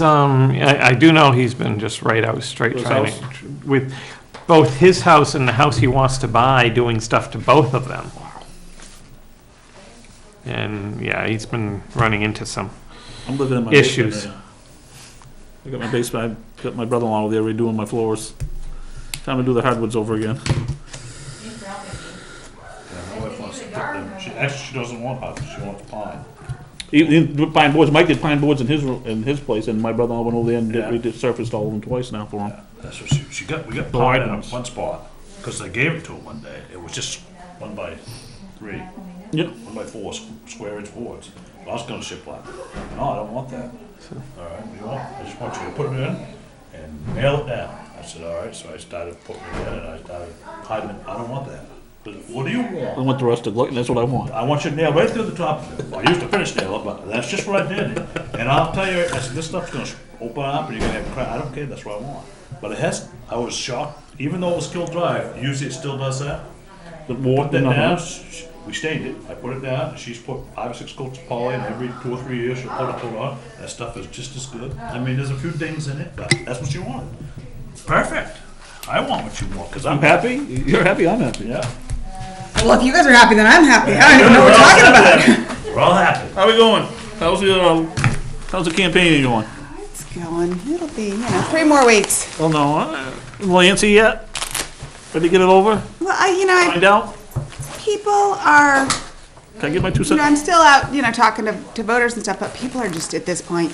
I do know he's been just right out straight His trying house? to, with both his house and the house he wants to buy, doing stuff to both of them. And, yeah, he's been running into some I'm living in my issues. basement. I got my basement, I got my brother-in-law over there redoing my floors. Time to do the hardwoods over again. She doesn't want hardwood, she wants pine. Pine boards, Mike did pine boards in his place, and my brother-in-law went over there and resurfaced all of them twice now for him. That's what we got The pine wide in ones. one spot, because they gave it to him one day. It was just 1x3, Yep. 1x4 square inch boards. I was gonna ship one. No, I don't want that. All right, you want, I just want you to put them in and nail it down. I said, all right, so I started putting it in and I started hiding it. I don't want that. But what do you want? I want the rustic look, and that's what I want. I want you to nail right through the top of it. Well, I used to finish nail it, but that's just what I did. And I'll tell you, I said, this stuff's gonna open up and you're gonna have crack. I don't care, that's what I want. But it has, I was shocked, even though it was Skill Drive, usually it still does that. The board, Put that down, nothing. we stained it, I put it down, and she's put 5 or 6 coats of poly, and every 2 or 3 years she'll put a coat on. That stuff is just as good. I mean, there's a few things in it, but that's what she wanted. Perfect. I want what you want, because I'm happy, you're happy, I'm happy. Yeah. Well, if you guys are happy, then I'm happy. I don't even know what we're talking about. We're all happy. How we going? How's the campaign going? It's going. It'll be, 3 more weeks. Oh no, Lancey yet? Ready to get it over? Well, I Find out? people are, Can I get my 2 cents? I'm still out, talking to voters and stuff, but people are just at this point,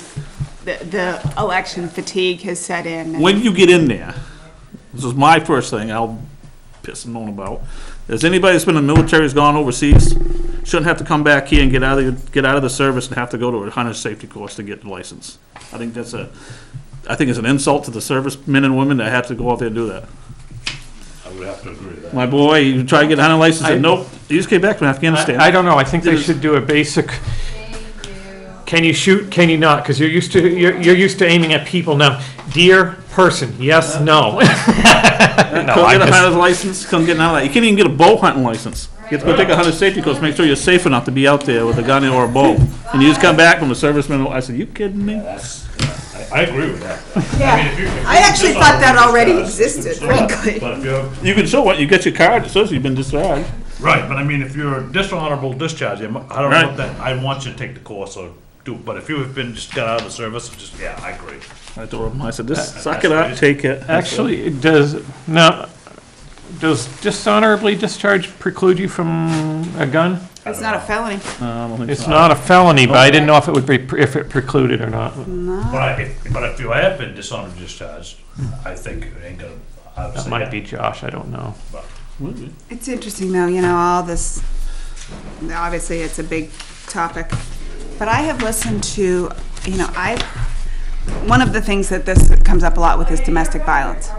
the election fatigue has set in. and- When you get in there, this is my first thing I'll piss and moan about. Has anybody that's been in the military has gone overseas, shouldn't have to come back here and get out of the service and have to go to a hunter's safety course to get the license. I think it's an insult to the servicemen and women that have to go out there and do that. I would have to agree with that. My boy, he tried to get a hunting license, and nope, he just came back from Afghanistan. I don't know, I think they should do a basic, can you shoot, can you not? Because you're used to aiming at people now. Deer, person, yes, no. Couldn't get a hunter's license, couldn't get none of that. You can't even get a bow hunting license. You have to go take a hunter's safety course, make sure you're safe enough to be out there with a gun or a bow. And you just come back from a serviceman, I said, you kidding me? I agree with that. Yeah, I mean, if you I actually thought that already existed, it's frankly. But if you're, You can show it, you get your card, it says you've been discharged. right, but I mean, if you're a dishonorable discharge, I don't know Right. if that, I want you to take the course or do, but if you have been, just got out of the service, yeah, I agree. I told him, I said, just suck it up, take it. Actually, does dishonorably discharge preclude you from a gun? It's not a felony. I don't think It's so. not a felony, but I didn't know if it would be, if it precluded or not. But if you have been dishonorably discharged, I think it ain't gonna, I would That say might yeah. be Josh, I don't know. It's interesting though, all this, obviously it's a big topic, but I have listened to, one of the things that this comes up a lot with is domestic violence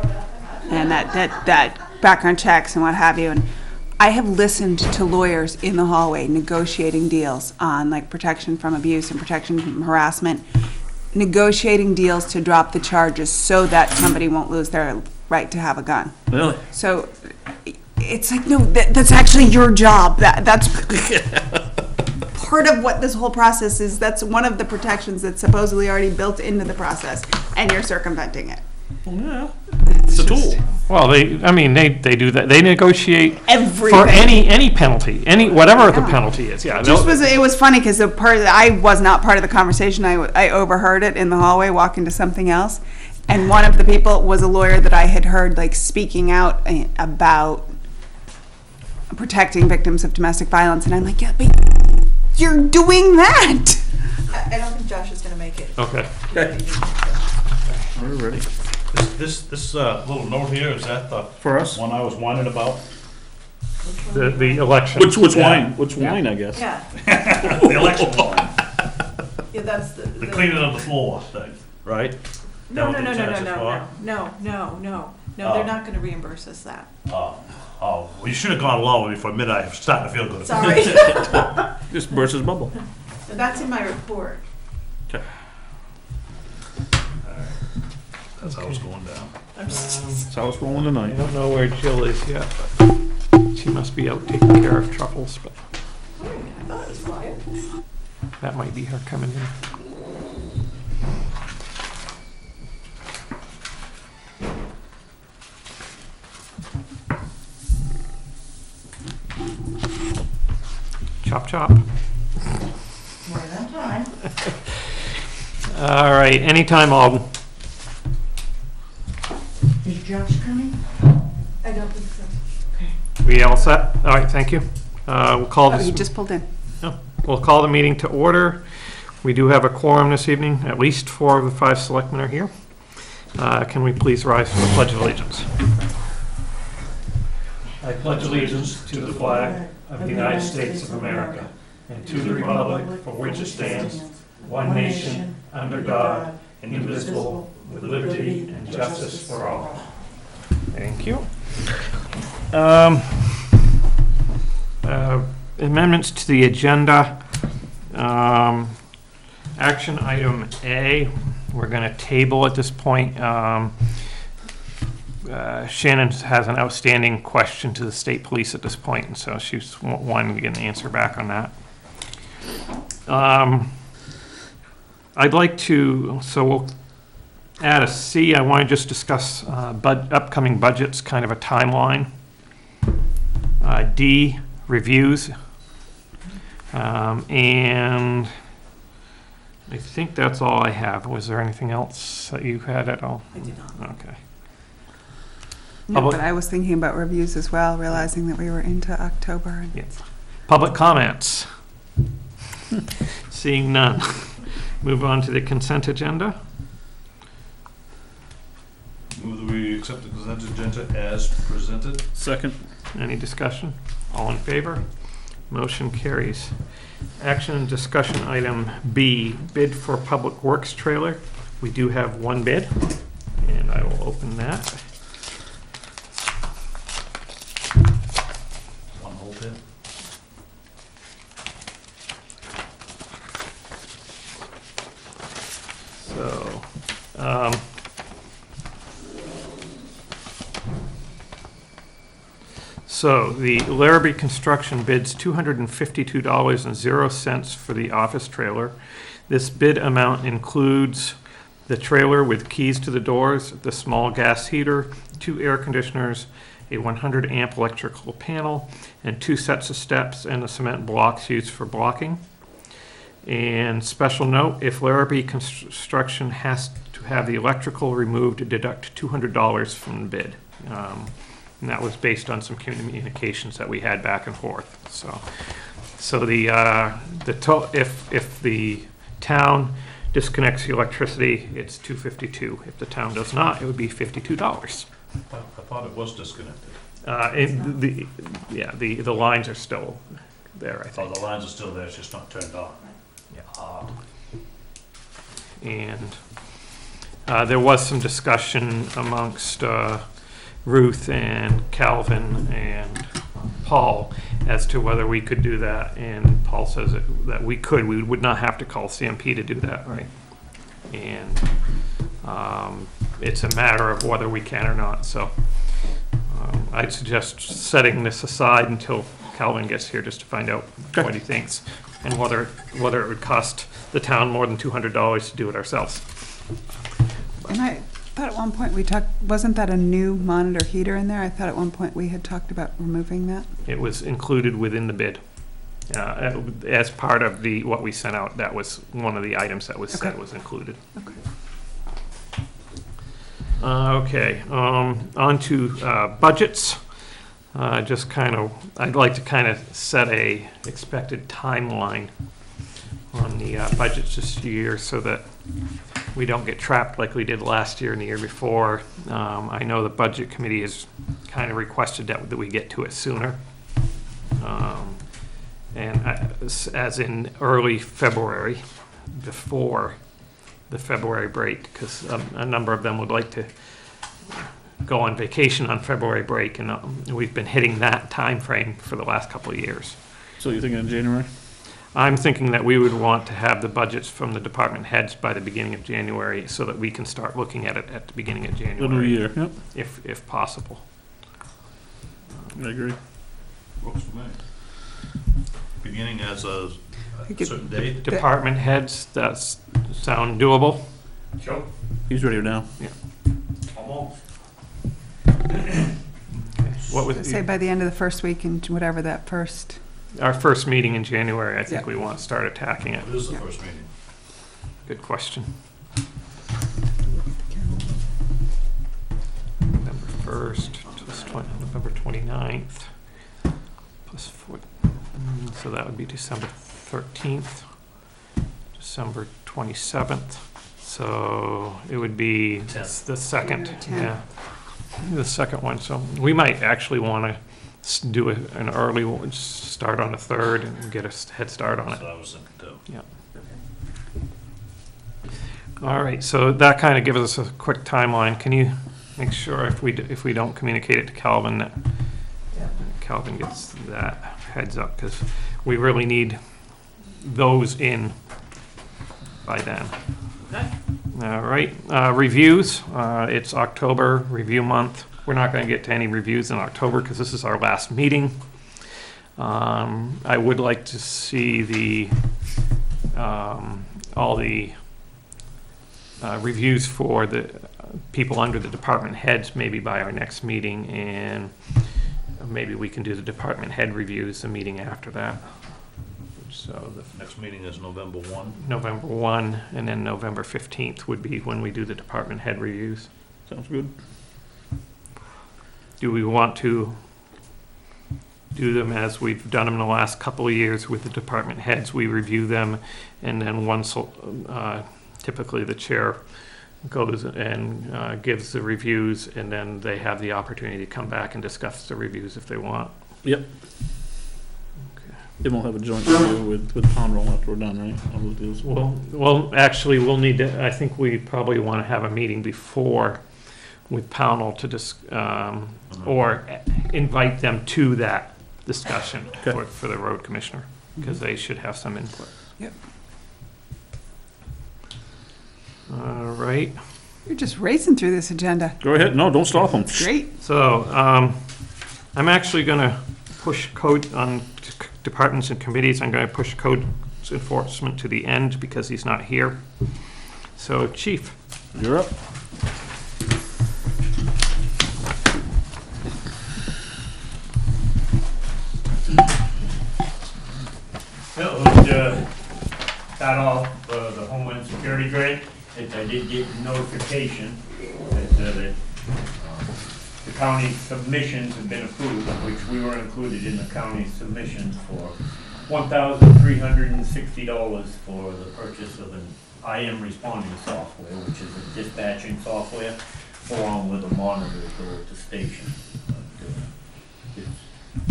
and that background checks and what have you. And I have listened to lawyers in the hallway negotiating deals on like protection from abuse and protection from harassment, negotiating deals to drop the charges so that somebody won't lose their right to have a gun. Really? So it's like, no, that's actually your job. That's part of what this whole process is. That's one of the protections that's supposedly already built into the process, and you're circumventing it. Yeah. It's a tool. Well, they do that, they negotiate Everything. for any penalty, whatever the penalty is, yeah. It was funny because I was not part of the conversation. I overheard it in the hallway walking to something else, and one of the people was a lawyer that I had heard like speaking out about protecting victims of domestic violence, and I'm like, yeah, but you're doing that. I don't think Josh is gonna make it. Okay. We're ready. This little note here, is that the For us? one I was whining about? The election. Which Yeah. wine? Which wine, I guess. Yeah, The election one, yeah, that's the. the cleaning of the floor thing, right? No, That no, what no, they no, charge us for? no, Oh. they're not gonna reimburse us that. Oh, well, you should have gone lower before midnight, I'm starting to feel good. Sorry. Just burst his bubble. That's in my report. That's how it's going down. That's how it's rolling I tonight. don't know where Jill is yet, but she must be out taking care of Truffles, but I thought it was quiet. that might be her coming in. Chop, chop. More than time. All right, anytime, Alden. Is Josh coming? I don't think so. We all set? All right, thank you. We'll call Oh, you this, just pulled in. we'll call the meeting to order. We do have a quorum this evening. At least 4 of the 5 selectmen are here. Can we please rise for the Pledge of Allegiance? I pledge allegiance to the flag of the United States of America and to the republic for which it stands, one nation, under God, indivisible, with liberty and justice for all. Thank you. Amendments to the agenda. Action item A, we're going to table at this point. Shannon has an outstanding question to the state police at this point, and so she's wanting to get an answer back on that. I'd like to, so we'll add a C. I want to just discuss upcoming budgets, kind of a timeline. D, reviews. And I think that's all I have. Was there anything else that you had at all? I did not. Okay. No, Public- but I was thinking about reviews as well, realizing that we were into October. And Yeah. Public comments. Seeing none. Move on to the consent agenda. Move that we accept the consent agenda as presented. Second. Any discussion? All in favor? Motion carries. Action and discussion item B, bid for public works trailer. We do have one bid, and I will open that. One whole bit. So, the Larrabee Construction bids $252.00 for the office trailer. This bid amount includes the trailer with keys to the doors, the small gas heater, 2 air conditioners, a 100 amp electrical panel, and 2 sets of steps and the cement blocks used for blocking. And special note, if Larrabee Construction has to have the electrical removed, deduct $200 from the bid. And that was based on some communications that we had back and forth. So if the town disconnects the electricity, it's $252. If the town does not, it would be $52. I thought it was disconnected. The lines are still there, I Oh, think. the lines are still there, it's just not turned on. And there was some discussion amongst Ruth and Calvin and Paul as to whether we could do that. And Paul says that we could. We would not have to call CMP to do that, right? And it's a matter of whether we can or not. So I'd suggest setting this aside until Calvin gets here just to find out what he thinks and whether it would cost the town more than $200 to do it ourselves. I thought at one point we talked, wasn't that a new monitor heater in there? I thought at one point we had talked about removing that. It was included within the bid. As part of what we sent out, that was one of the items that was said Okay. was included. Okay. On to budgets. I'd like to kind of set a expected timeline on the budgets this year so that we don't get trapped like we did last year and the year before. I know the budget committee has kind of requested that we get to it sooner. As in early February, before the February break, because a number of them would like to go on vacation on February break, and we've been hitting that time frame for the last couple of years. So you're thinking in January? I'm thinking that we would want to have the budgets from the department heads by the beginning of January so that we can start looking at it at the beginning of The January. new year, yep, If possible. I agree. Works for me. Beginning as a You could- certain date. Department heads, that sound doable? Sure. He's ready now. Almost. What was Say by the end of the first week in whatever that first our first meeting in January, I think Yeah. we want to start attacking it. What is the Yeah. first meeting? Good question. November 1st, plus November 29th, plus 4, so that would be December 13th, December 27th, so it would be Tenth. the second, Tenth. yeah, the second one, so we might actually want to do an early one, start on the 3rd and get a head start on it. That's what I was thinking too. All right, so that kind of gives us a quick timeline. Can you make sure if we don't communicate it to Calvin, that Calvin gets that heads up, because we really need those in by then. All right, reviews. It's October review month. We're not going to get to any reviews in October because this is our last meeting. I would like to see the all the reviews for the people under the department heads maybe by our next meeting, and maybe we can do the department head reviews the meeting after that. So the Next meeting is November 1. November 1, and then November 15th would be when we do the department head reviews. Sounds good. Do we want to do them as we've done them the last couple of years with the department heads? We review them, and then once, typically the chair goes and gives the reviews, and then they have the opportunity to come back and discuss the reviews if they want. Yep. Then we'll have a joint review with Pound Roll after we're done, right? All those deals. Well, actually, we'll need to, I think we probably want to have a meeting before with Pownell to or invite them to that discussion Okay. for the road commissioner, because they should have some input. Yep. All right, You're just racing through this agenda. Go ahead. No, don't stop them. Great. so I'm actually going to push code on departments and committees. I'm going to push code enforcement to the end because he's not here. So, Chief. You're up. Start off the Homeland Security grant. I did get notification that the county submissions have been approved, which we were included in the county submissions for $1,360 for the purchase of an IM responding software, which is a dispatching software, along with a monitor to go at the station. It's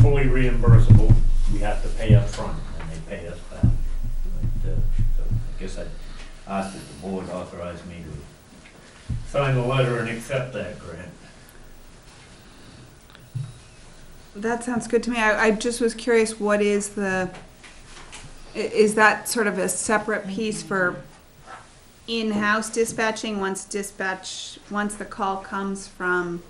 fully reimbursable. We have to pay up front, and they pay us back. So I guess I asked that the board authorize me to sign the letter and accept that grant. That sounds good to me. I just was curious, what is is that sort of a separate piece for in-house dispatching once the call comes from?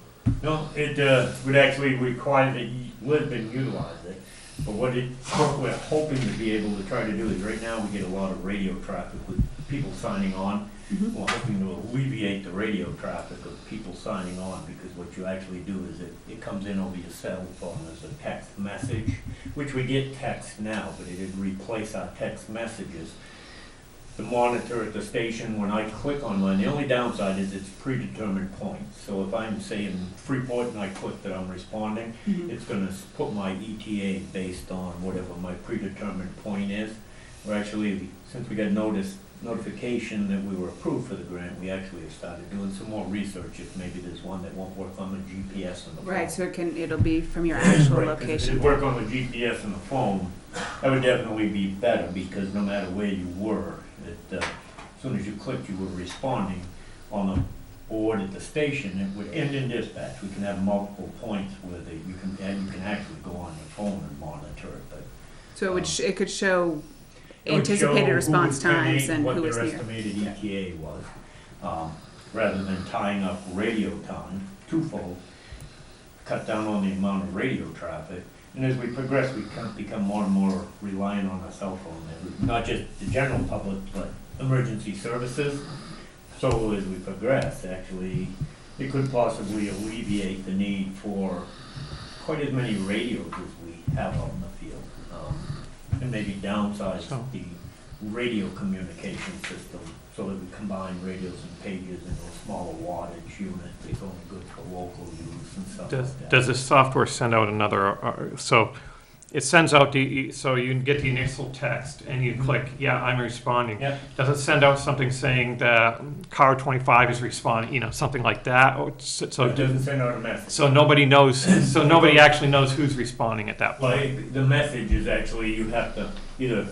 No, it would actually require that Lisbon utilize it, but what we're hoping to be able to try to do is, right now, we get a lot of radio traffic with people signing on. We're hoping to alleviate the radio traffic of people signing on, because what you actually do is it comes in over your cell phone as a text message, which we get text now, but it'd replace our text messages. The monitor at the station, when I click on one, the only downside is it's predetermined points. So if I'm, say, in Freeport and I click that I'm responding, it's gonna put my ETA based on whatever my predetermined point is. We're actually, since we got notification that we were approved for the grant, we actually have started doing some more research if maybe there's one that won't work on the GPS on the phone. Right, so it'll be from your actual Right, 'cause if location. it work on the GPS on the phone, that would definitely be better, because no matter where you were, as soon as you clicked, you were responding on the board at the station. It would end in dispatch. We can have multiple points where you can actually go on your phone and monitor it, but So it could show it would show anticipated who response was pending, times and who was what near. their estimated ETA was, rather than tying up radio time twofold, cut down on the amount of radio traffic. And as we progress, we kind of become more and more reliant on our cell phone, not just the general public, but emergency services. So as we progress, actually, it could possibly alleviate the need for quite as many radios as we have out in the field. and maybe downsize So- the radio communication system so that we combine radios and pages into a smaller wattage unit that's only good for local use and stuff like that. Does this software send out another, so it sends out so you can get the initial text and you click, yeah, I'm responding. Yep. Does it send out something saying that car 25 is responding, something like that? Or So it doesn't send out a message. so nobody knows, so nobody actually knows who's responding at that Well, point? the message is actually, you have to either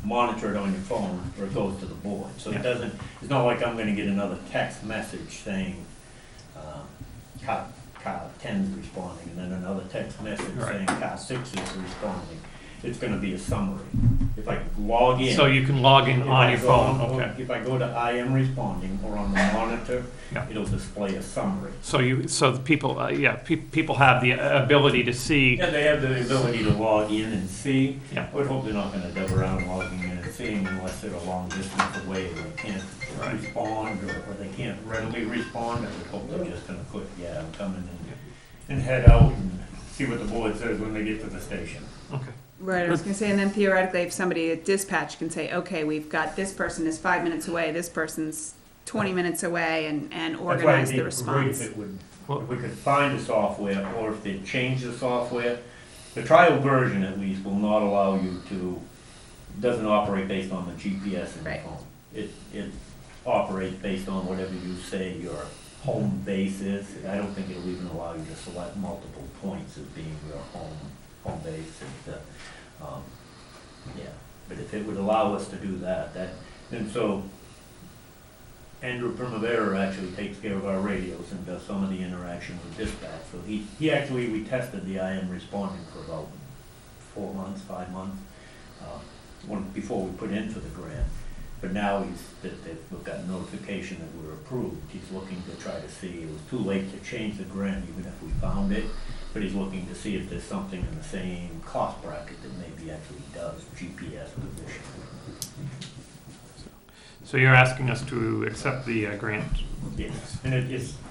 monitor it on your phone or it goes to the board. So Yeah. it doesn't, it's not like I'm gonna get another text message saying, car 10's responding, and then another text message Right. saying car 6 is responding. It's gonna be a summary. If I log in. So you can log in if on I your go phone, on- okay. If I go to I am responding or on the monitor, Yeah. it'll display a summary. So the people, people have the ability to see, Yeah, they have the ability to log in and see. Yeah. I would hope they're not gonna dub around logging in and seeing unless they're a long distance away and they can't Right. respond or they can't readily respond. I would hope they're just gonna click, yeah, I'm coming and head out and see what the board says when they get to the station. okay. Right, I was gonna say, and then theoretically, if somebody at dispatch can say, okay, we've got, this person is 5 minutes away, this person's 20 minutes away, and That's why organize it'd the be great response. if it would, Well- if we could find the software, or if they change the software. The trial version at least will not allow you to, doesn't operate based on the GPS in the Right. phone. It operates based on whatever you say your home base is. I don't think it'll even allow you to select multiple points as being your home base. Yeah, but if it would allow us to do that, and so Andrew Primavera actually takes care of our radios and does some of the interaction with dispatch. So he actually, we tested the I am responding for about 4 months, 5 months, before we put in for the grant. But now we've got notification that we're approved. He's looking to try to see, it was too late to change the grant even if we found it, but he's looking to see if there's something in the same cost bracket that maybe actually does GPS position. So you're asking us to accept the grant? Yes, and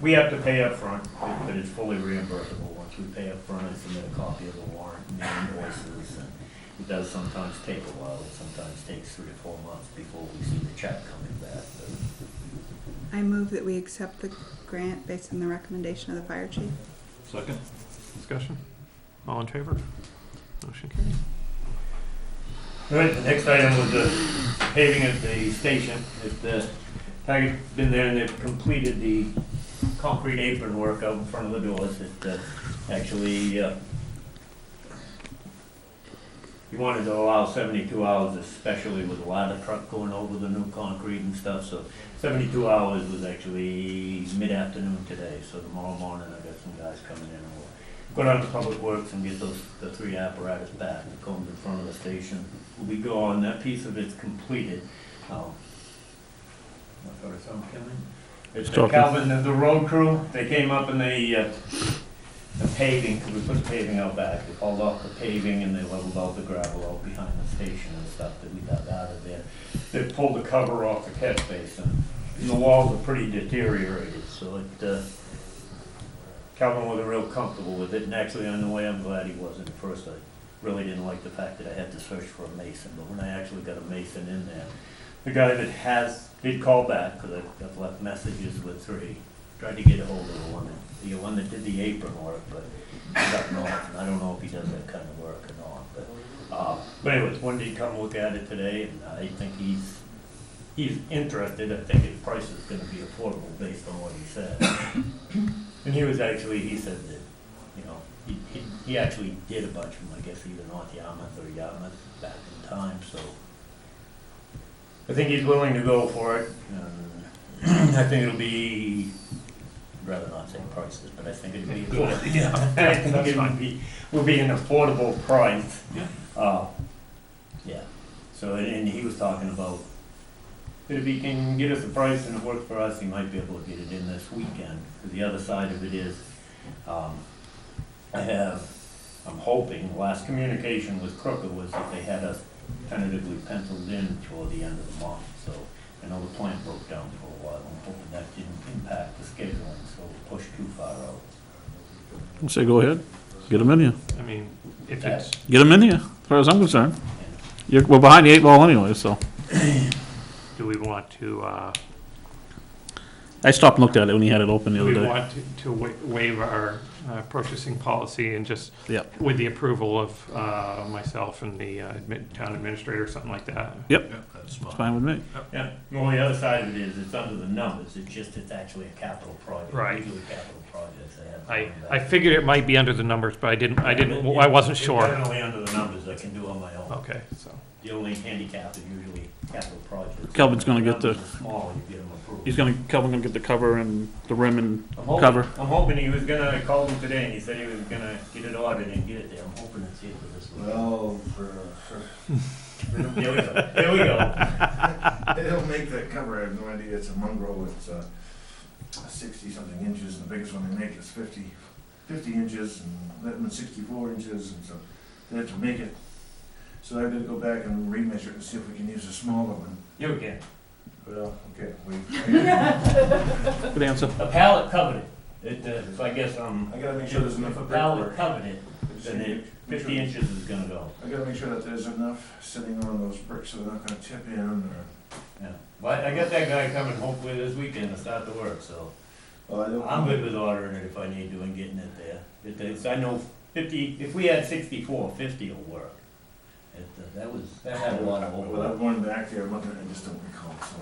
we have to pay up front, but it's fully reimbursable. Once we pay up front, I submit a copy of the warrant and the invoices, and it does sometimes take a while. It sometimes takes 3 to 4 months before we see the check coming back. But I move that we accept the grant based on the recommendation of the fire chief. Second? Discussion? All in favor? Motion carried. all right, the next item was the paving at the station. I've been there and they've completed the concrete apron work out in front of the doors. It actually, he wanted to allow 72 hours, especially with a ladder truck going over the new concrete and stuff. So 72 hours was actually mid-afternoon today. So tomorrow morning I got some guys coming in and we'll go down to Public Works and get the 3 apparatus back. The cones in front of the station will be gone. That piece of it's completed. I thought I saw him coming. It's Talking. Calvin, the road crew, they came up and the paving, because we put the paving out back. They hauled off the paving and they leveled out the gravel out behind the station and stuff that we dug out of there. They pulled the cover off the catch basin. And the walls are pretty deteriorated, so Calvin wasn't real comfortable with it, and actually on the way I'm glad he wasn't. At first I really didn't like the fact that I had to search for a mason, but when I actually got a mason in there, the guy that did call back, because I've left messages with 3, tried to get a hold of the one that did the apron work, but he's up north, and I don't know if he does that kind of work or not. But anyways, one did come look at it today, and I think he's interested. I think his price is gonna be affordable based on what he said. And he said that, he actually did a bunch of them, I guess either North Yarmouth or Yarmouth back in time, so. I think he's willing to go for it. I think it'll be, I'd rather not say prices, but I think it'll be affordable. Yeah, I think it will be an affordable price. Yeah. Yeah, so, and he was talking about, that if he can get us a price and it works for us, he might be able to get it in this weekend. Because the other side of it is, I'm hoping, last communication with Crooker was that they had us tentatively penciled in for the end of the month. So I know the plant broke down for a while. I'm hoping that didn't impact the scheduling, so we'll push too far out. Say, go ahead. Get them in here. I mean, if it's, Get them in here. far as I'm concerned. We're behind the 8 ball anyway, so. Do we want to, I stopped and looked at it when he had it open the do other we day. want to waive our purchasing policy and just, Yep. with the approval of myself and the town administrator, something like that? Yep, That's it's fine. fine with me. Yeah, well, the other side of it is, it's under the numbers, it's actually a capital project. Right. Usually capital projects, they have. to I, come I back. figured it might be under the numbers, but I wasn't It's sure. definitely under the numbers, I can do on my own. Okay, so, The only handicap is usually capital projects. Kelvin's gonna get the- Numbers are small, you get them approved. Kelvin gonna get the cover and the rim and I'm hoping- cover. I'm hoping he was gonna, I called him today and he said he was gonna get it ordered and get it there. I'm hoping to see it for this week. Well, Here we go, here we go. they don't make that cover, I have no idea, it's a mongrel, it's 60-something inches, and the biggest one they make is 50 inches, and that one's 64 inches, and so they have to make it. So I've got to go back and remeasure it and see if we can use a smaller one. You can. Well, okay, Good answer. A pallet covered it. So I guess, I gotta make sure there's enough if a of pallet brickwork. covered it, then it, 50 inches is gonna go. I gotta make sure that there's enough sitting on those bricks so they're not gonna tip in, or, Yeah. Well, I got that guy coming hopefully this weekend to start the work, so well, I don't. I'm good with ordering it if I need to and getting it there. I know 50, if we had 64, 50 will work. That had a lot of Without overlap. going back there, I'm looking, I just don't recall, so.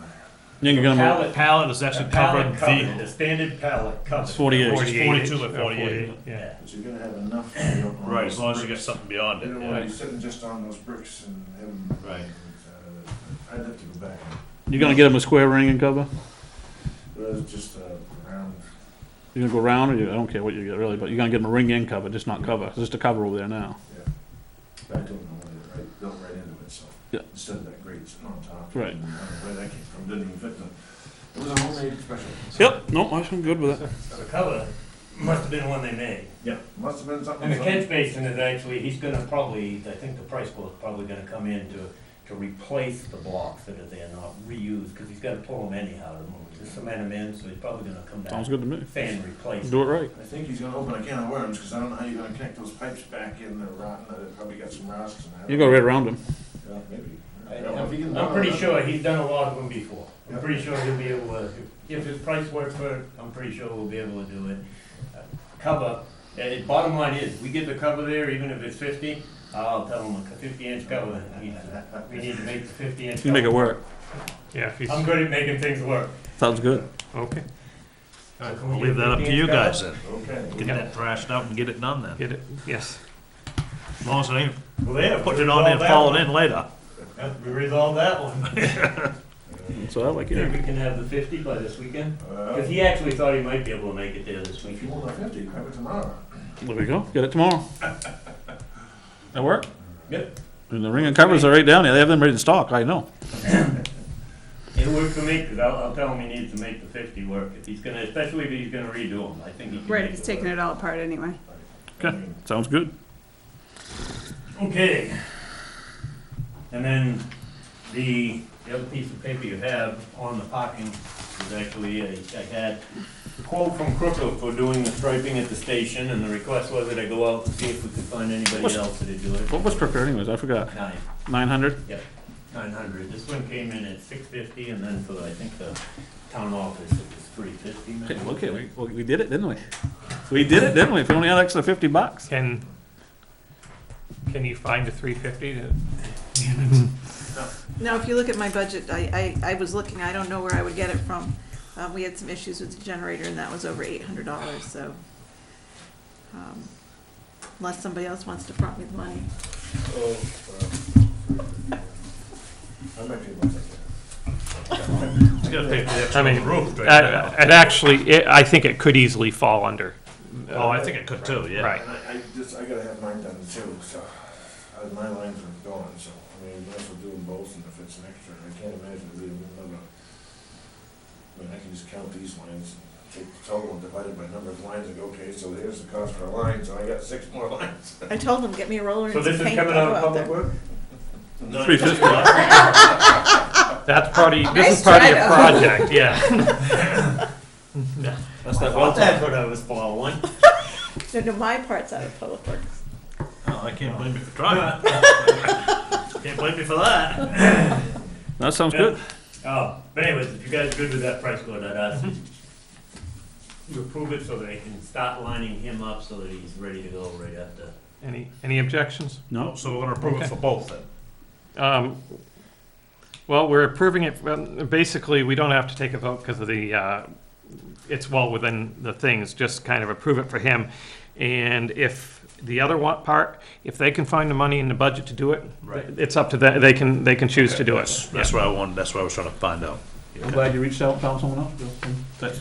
You're gonna, Pallet, Pallet is a actually pallet covering covered, a standard pallet covered. It's 48. Which is 42 by Yeah, 48. Yeah. But you're gonna have enough. You know, on Right, those as long as you get bricks. something beyond They it, don't yeah. wanna be sitting just on those bricks and having. Right. I'd have to go back. you're gonna get him a square ring and cover? But it's just around. You're gonna go round, or I don't care what you get really, but you're gonna get him a ring and cover, just not cover, just a cover over there now. I don't know whether I built right into it, so. Yeah. Instead of that grate sitting on top. Right. I don't know where that came from, didn't even fit the, it was a homemade special. Yep, no, I'm good with it. The cover must have been one they made. Yep, must have been something. And the catch basin is actually, he's gonna probably, I think the price quote's probably gonna come in to replace the blocks that are there, not reuse, because he's gotta pull them anyhow to cement them in, so he's probably gonna come back. Sounds good to me. And replace Do it right. I think he's gonna open a can of worms, cause I don't know how you're gonna connect those pipes back in, they're rotten, they've probably got some rust and. You go right around him. Yeah, maybe. I'm pretty sure he's done a lot of them before. I'm Yeah. pretty sure he'll be able to, if his price works for it, I'm pretty sure we'll be able to do it. Cover, bottom line is, we get the cover there, even if it's 50, I'll tell him a 50-inch cover. We need to make the 50-inch cover. You make it work. Yeah, if he's, I'm good at making things work. Sounds good. okay, So can we I'll get leave that up to 50-inch you cover? guys then. Okay. Get that thrashed out and get it done then. get it, yes. As long as it ain't Well, there. putting it on there and falling in later. Yeah, we resolved that one. So I like Think it. we can have the 50 by this weekend? Because he actually thought he might be able to make it there this If week. you want a 50, grab it tomorrow. There we go. Get it tomorrow. That work? Yep. And the ring and covers are right down there. They have them ready to stock, I know. It'll work for me, because I'll tell him he needs to make the 50 work. If he's gonna, especially if he's gonna redo them, I think he can Right, make he's it taking work. it all apart anyway. Okay, sounds good. Okay. And then the other piece of paper you have on the parking is actually, I had a quote from Crooker for doing the striping at the station, and the request was that I go out and see if we could find anybody What's- else that'd do it. What was prepared anyways? I forgot. 900? 900. This one came in at 650, and then for, I think, the town office, it was 350 maybe. Okay, we did it, didn't we? We did it, didn't we? If we only had extra $50. Can you find a 350 to? Now, if you look at my budget, I was looking, I don't know where I would get it from. We had some issues with the generator and that was over $800, so. Unless somebody else wants to front me the money. I might be able to. You gotta pay for the I mean, extra roof right now. it actually, I think it could easily fall under. Oh, I think it could too, yeah. Right. And I gotta have mine done too, so, my lines are gone, so, I mean, we also do them both, and if it's an extra, I can't imagine it being another. I mean, I can just count these lines, take the total and divide it by number of lines, and go, okay, so there's the cost for a line, so I got 6 more lines. I told them, get me a roller So and some this is paint. coming I'll out go of public there. work? 350. That's part of, this Nice is part of try, your though. project, yeah. That's what I was for, one. No, my part's out of public works. Oh, Well, I can't blame you for trying. Can't blame me for that. That sounds good. But anyways, if you guys are good with that price code, I'd ask you approve it so that I can start lining him up so that he's ready to go right after. Any objections? No? So we're gonna approve it for both then? Well, we're approving it, well, basically, we don't have to take a vote because of the, it's well within the things, just kind of approve it for him. And if the other one part, if they can find the money in the budget to do it, Right. it's up to them, they can choose to do it. That's what I wanted, that's what I was trying to find out. I'm glad you reached out and found someone else.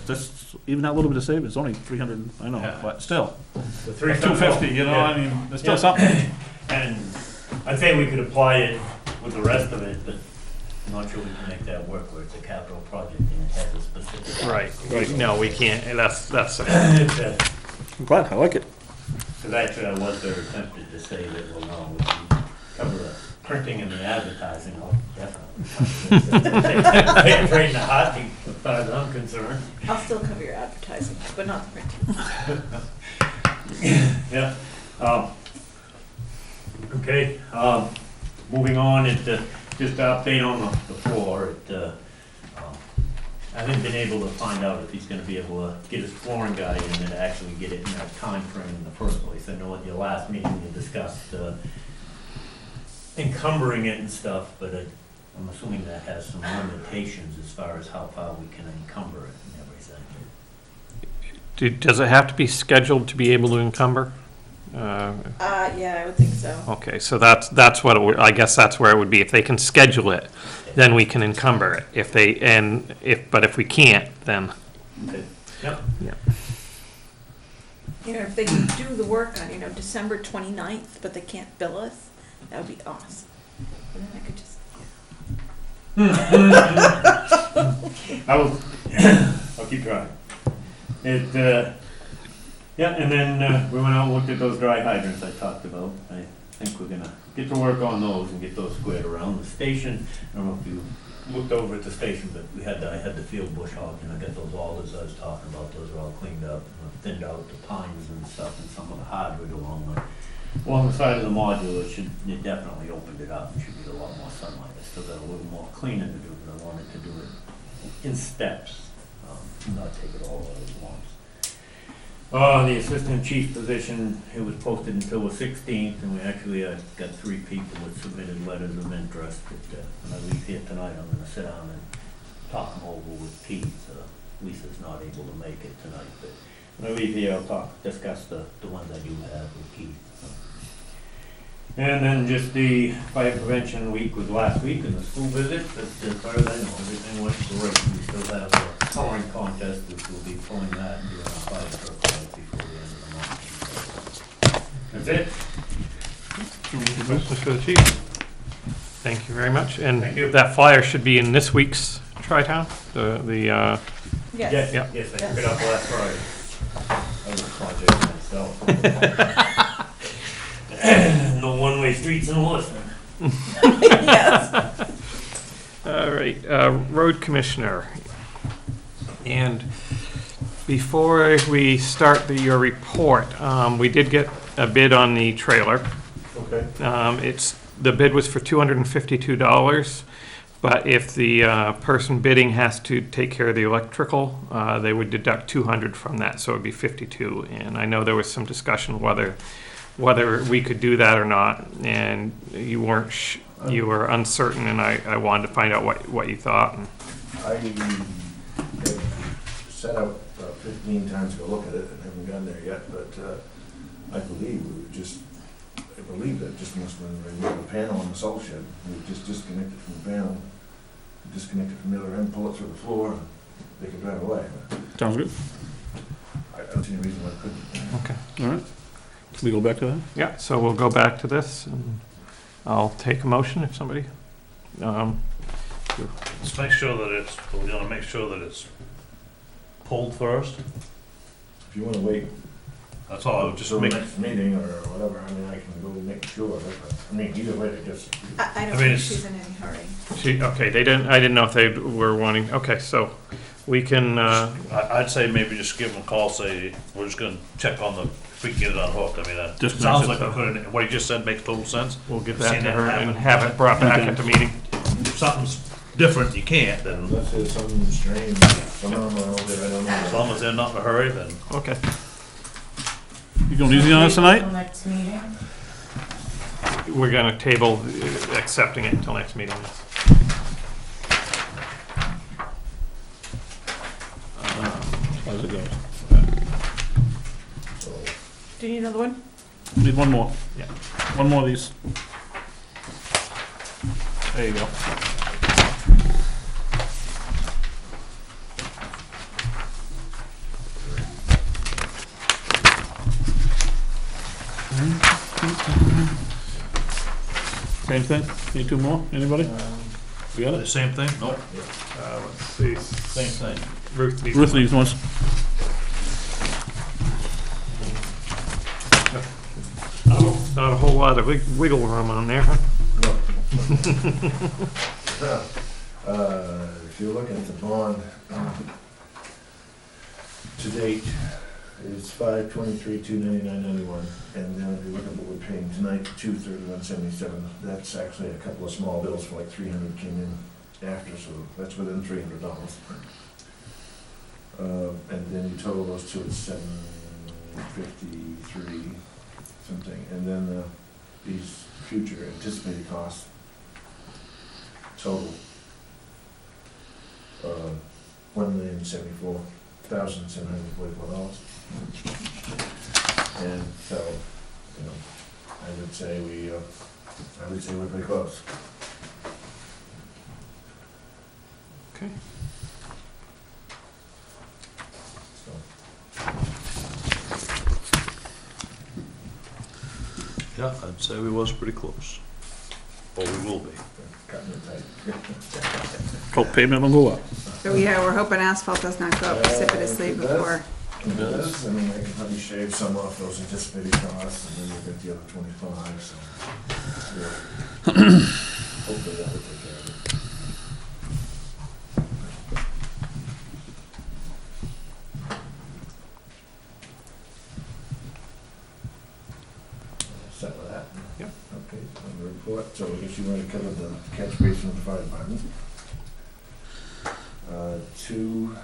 That's, even that little bit of savings, it's only 300, I know, Yeah. but still. The three 250, you know, I mean, there's still Yeah. something. And I'd say we could apply it with the rest of it, but I'm not sure we can make that work where it's a capital project and it has a specific. Right, no, we can't, that's, Because I'm glad, I like it. actually I was very tempted to say that, well, no, we can cover the printing and the advertising, oh, definitely. Pay it right in the heartbeat, as far as I'm concerned. I'll still cover your advertising, but not the printing. Yeah. Okay, moving on, just an update on the floor. I haven't been able to find out if he's gonna be able to get his flooring guy in and actually get it in that time frame in the first place. I know at your last meeting you discussed encumbering it and stuff, but I'm assuming that has some limitations as far as how far we can encumber it and everything. does it have to be scheduled to be able to encumber? Yeah, I would think so. Okay, so that's what it would, I guess that's where it would be. If they can schedule it, then we can encumber it. But if we can't, then, Okay. Yep. You know, if they can do the work on, December 29th, but they can't bill us, that would be awesome. And then I could just, I'll keep trying. Yeah, and then we went out and looked at those dry hydrants I talked about. I think we're gonna get to work on those and get those squared around the station. I don't know if you looked over at the station, but I had the field bush hogged and I got those alders I was talking about. Those are all cleaned up. I thinned out the pines and stuff and some of the hardwood along the side of the module. It definitely opened it up. It should get a lot more sunlight. I still got a little more cleaning to do, but I wanted to do it in steps, not take it all at once. The assistant chief position, it was posted until the 16th, and we actually got 3 people that submitted letters of interest. When I leave here tonight, I'm gonna sit down and talk them over with Keith. Lisa's not able to make it tonight, but when I leave here, I'll discuss the ones I do have with Keith. And then just the fire prevention week was last week, and the school visit, but as far as I know, everything went great. We still have a coloring contest, which we'll be pulling that and doing a fire truck ride before the end of the month. That's it. questions for the chief? Thank you very much. Thank you. And that flyer should be in this week's Tri-Town, yes. Yes, Yeah. yes, I took it up last Friday. I was a project myself. No one-way streets in Lewiston. Yes. All right, road commissioner. And before we start your report, we did get a bid on the trailer. Okay. The bid was for $252, but if the person bidding has to take care of the electrical, they would deduct $200 from that, so it'd be $52. And I know there was some discussion whether we could do that or not, and you weren't, you were uncertain, and I wanted to find out what you thought. I have set out 15 times to go look at it and haven't gotten there yet, but I believe that just must have been the panel on the salt shed. We just disconnect it from the panel, disconnect it from the other end, pull it through the floor, and they can drive away. Sounds good. I don't see any reason why it couldn't. Okay. All right. Can we go back to that? Yeah, so we'll go back to this, and I'll take a motion if somebody, Let's make sure that we're gonna make sure that it's pulled first. If you wanna wait That's all, I would just till make, the next meeting or whatever, I mean, I can go make sure of it, but, I mean, either way, I guess. I don't I mean, think it's- she's in any hurry. I didn't know if they were wanting, okay, so We can, I'd say maybe just give them a call, say, we're just gonna check on the, if we can get it unhooked. I mean, that Just sounds makes like it we could, what he just said makes total sense. we'll get I've that seen to her and happen. have it brought back at the meeting. If something's different, you can't, then Unless there's something strange, some of them are over there, I don't know. as long as they're not in a hurry, then. Okay. You going easy on us tonight? Till next meeting. We're gonna table accepting it until next meeting. How's it go? Do you need another one? Need one more. Yeah. One more of these. There you go. Same thing? Need two more? Anybody? We got The it? same thing? Nope, Let's see, same thing. Ruth needs. Ruth needs ones. Not a whole lot of wiggle room on there, huh? If you're looking at the bond, to date, it's 5/23/299.91, and then if you look at what we're paying tonight, 2/31/77, that's actually a couple of small bills for like 300 came in after, so that's within $300. And then you total those two, it's 753 something, and then these future anticipated costs total $1,074,744. And so, you know, I would say we're pretty close. Okay. So, Yeah, I'd say we was pretty close. Or we will be. cutting it tight. Hope payment will go up. So yeah, we're hoping asphalt does not go up precipitously It does. before. It does, I mean, I can probably shave some off those anticipated costs, and then you'll get the other 25, so. Yeah. Hopefully that will take care of it. Set with that? Yep. Okay, on the report, so I guess you already covered the catch basin of the fire department. Two,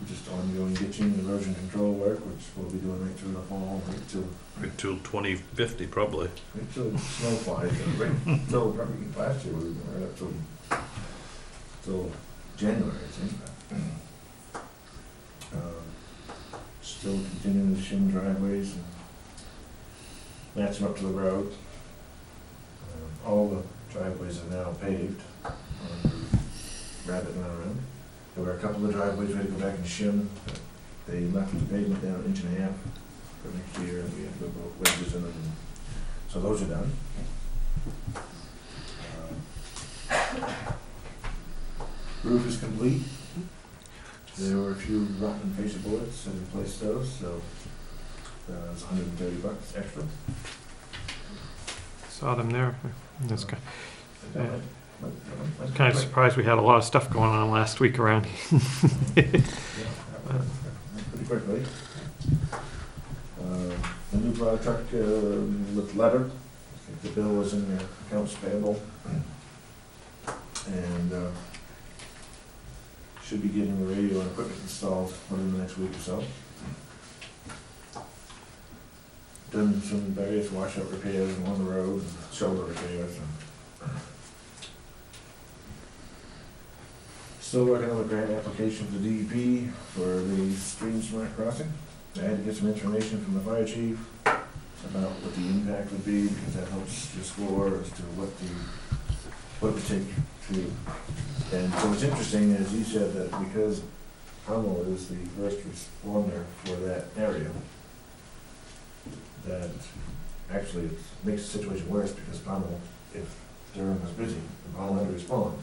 just ongoing ditching and erosion control work, which we'll be doing right through the fall, right till Until 2050, probably. snow flies, right till probably last year, we were right up till January, I think. Still continuing to shim driveways and match them up to the road. All the driveways are now paved on the Rabbit Run Around. There were a couple of driveways ready to go back and shim, but they left the pavement down 1.5 inches for next year, and we have to go put wedges in them, and so those are done. Roof is complete. There were a few rotten fascia boards, and replaced those, so it's $130 extra. Saw them there. That's Yeah. kind of surprised we had a lot of stuff going on last week around here. Pretty quickly. The new plow truck with leather, I think the bill was in the accounts payable. And should be getting the radio and equipment installed within the next week or so. Done some various washout repairs along the road, and shoulder repairs. Still working on the grant application for DEP for the stream smart crossing. I had to get some information from the fire chief about what the impact would be, because that helps your score as to what it would take to. And so what's interesting is he said that because Hummel is the first responder for that area, that actually it makes the situation worse, because Hummel, if Durham was busy, and Hummel had to respond,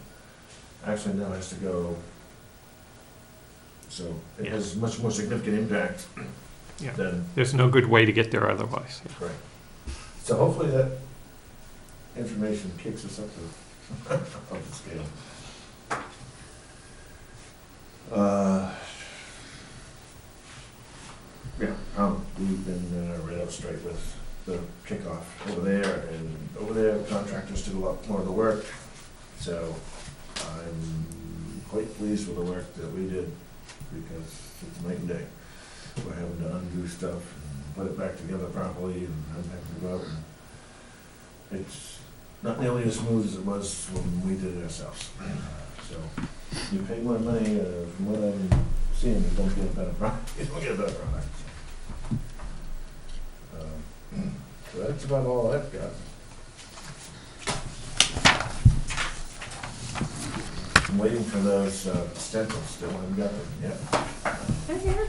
actually now has to go. So it has much more significant impact Yeah. than. There's no good way to get there otherwise. Right. So hopefully that information kicks us up to the scale. We've been right out straight with the kickoff over there, and over there, contractors did a lot more of the work. So I'm quite pleased with the work that we did, because it's night and day. We're having to undo stuff and put it back together properly, and I'm having to go out, and it's not nearly as smooth as it was when we did it ourselves. So you pay more money, from what I'm seeing, you don't get a better product. You don't get a better product. So that's about all I've got. I'm waiting for those stencils, still haven't got them yet. They're here.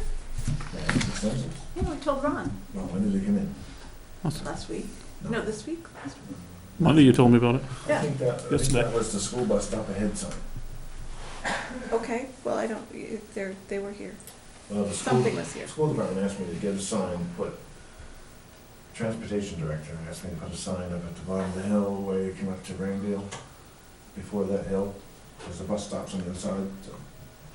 Yeah, the stencils. Yeah, we told Ron Well, when did they come in? last week. No, this week? Last week. Monday you told me about it. I Yeah. think Yesterday. that was the school bus stop ahead sign. Okay, well, I don't, they were here. Well, the school, Something was here. school department asked me to get a sign, transportation director asked me to put a sign up at the bottom of the hill where you come up to Rainville. Before that hill, there's the bus stops on the other side, so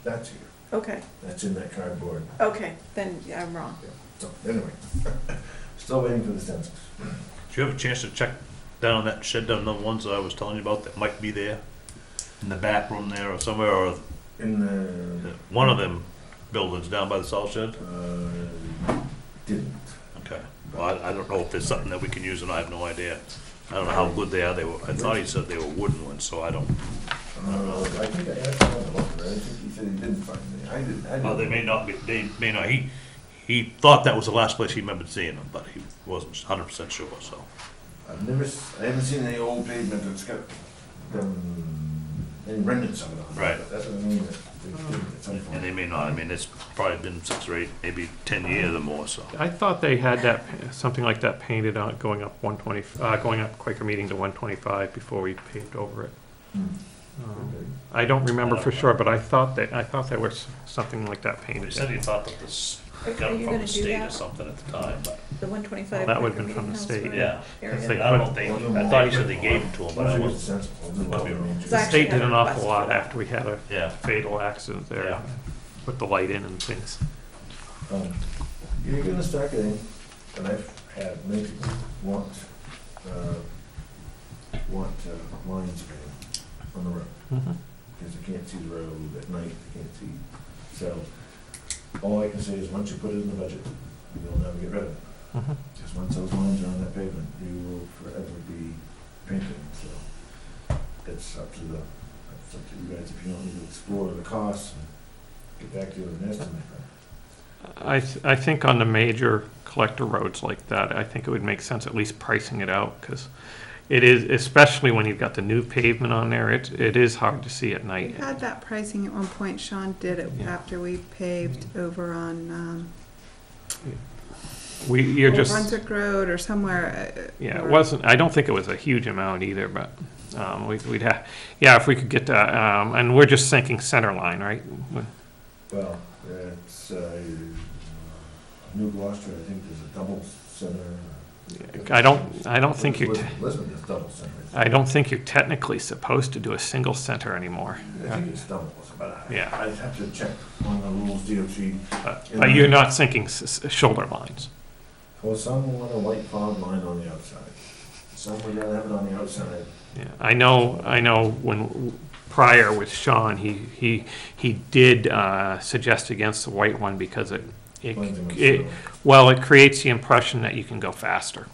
that's here. Okay, That's in that cardboard. okay, then yeah, I'm wrong. So, anyway, still waiting for the stencils. Did you have a chance to check down that shed down the ones that I was telling you about that might be there? In the back room there or somewhere, or In the, one of them buildings down by the salt shed? didn't. Okay. Well, I don't know if there's something that we can use, and I have no idea. I don't know how good they are. I thought he said they were wooden ones, so I don't. I think I asked him about it, I think he said he didn't find any. I didn't. Well, they may not be, they may not. He thought that was the last place he remembered seeing them, but he wasn't 100% sure, so. I haven't seen any old pavement that's got any remnants of it on it. Right. But that doesn't mean that they didn't at some And point. they may not. I mean, it's probably been 6 or 8, maybe 10 years or more, so. I thought they had that, something like that painted on, going up 120, going up Quaker Meeting to 125 before we paved over it. Hmm. I don't remember for sure, but I thought there was something like that He painted. said he thought that this got Are it you from gonna the do state or that? something at the time, but. The 125. Well, that would've been Quaker from the Meeting state. House Yeah. area. They I don't know if they, I thought he said they gave them to him, but I Once we get the wasn't. stencils, we'll do Might be it. wrong. The state did an awful lot after we had a Yeah. fatal accident there, Yeah. put the light in and things. You're gonna start getting, and I've had many people want lines painted on the road. Mhm. Because they can't see the road at night, they can't see. So, all I can say is, once you put it in the budget, you'll never get rid of it. Mhm. Just once those lines are on that pavement, you will forever be painted, so it's up to you guys if you want me to explore the costs and get back to you with an estimate. I think on the major collector roads like that, I think it would make sense at least pricing it out, because it is, especially when you've got the new pavement on there, it is hard to see at We night. had that pricing at one point, Sean did it Yeah. after we paved over on, You're Old just, Brunswick Road or somewhere. yeah, it or- wasn't, I don't think it was a huge amount either, but we'd have, yeah, if we could get that, and we're just thinking center line, right? Well, it's, New Gloucester, I think there's a double center. I don't think you're, Lisbon is double center. I don't think you're technically supposed to do a single center anymore. I think it's double, but Yeah. I'd have to check on the rules, DOT. But you're not thinking shoulder lines. Well, some want a white fog line on the outside. Some would rather have it on the outside. Yeah, I know when, prior with Sean, he did suggest against the white one because well, it creates the impression that you can go faster.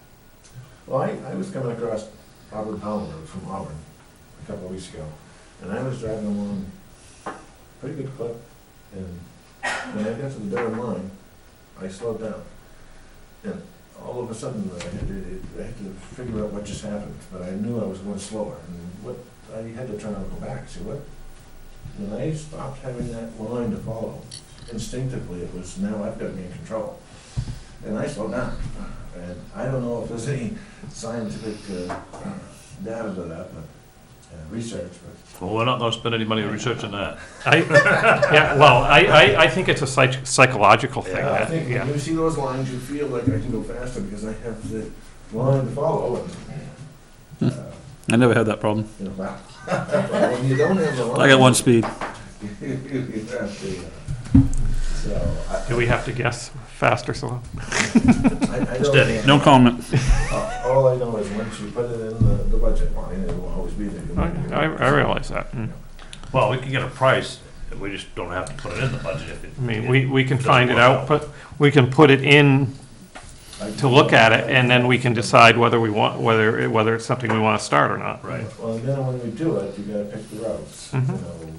Well, I was coming across Auburn Powell Road from Auburn a couple of weeks ago, and I was driving along pretty good clip, and when I got to the Durham line, I slowed down. And all of a sudden, I had to figure out what just happened, but I knew I was going slower, and I had to turn around and go back, see what? When I stopped having that line to follow, instinctively, it was, now I've got to be in control. And I slowed down. And I don't know if there's any scientific data to that, but research, but. Well, we're not gonna spend any money researching that. I think it's a psychological thing. Yeah, I think Yeah. when you see those lines, you feel like I can go faster because I have the line to follow. And, I never had that problem. you know, when you don't have the line. I got one speed. You have to, so, Do we have to guess fast or slow? I Steady. don't, No comment. all I know is once you put it in the budget line, it will always be there. I realize that. Well, we can get a price, we just don't have to put it in the budget if it. I mean, we can find it out, but we can put it in to look at it, and then we can decide whether we want, whether it's something we want to start or not. Right. Well, and then when we do it, you gotta pick the routes. You Mhm. know,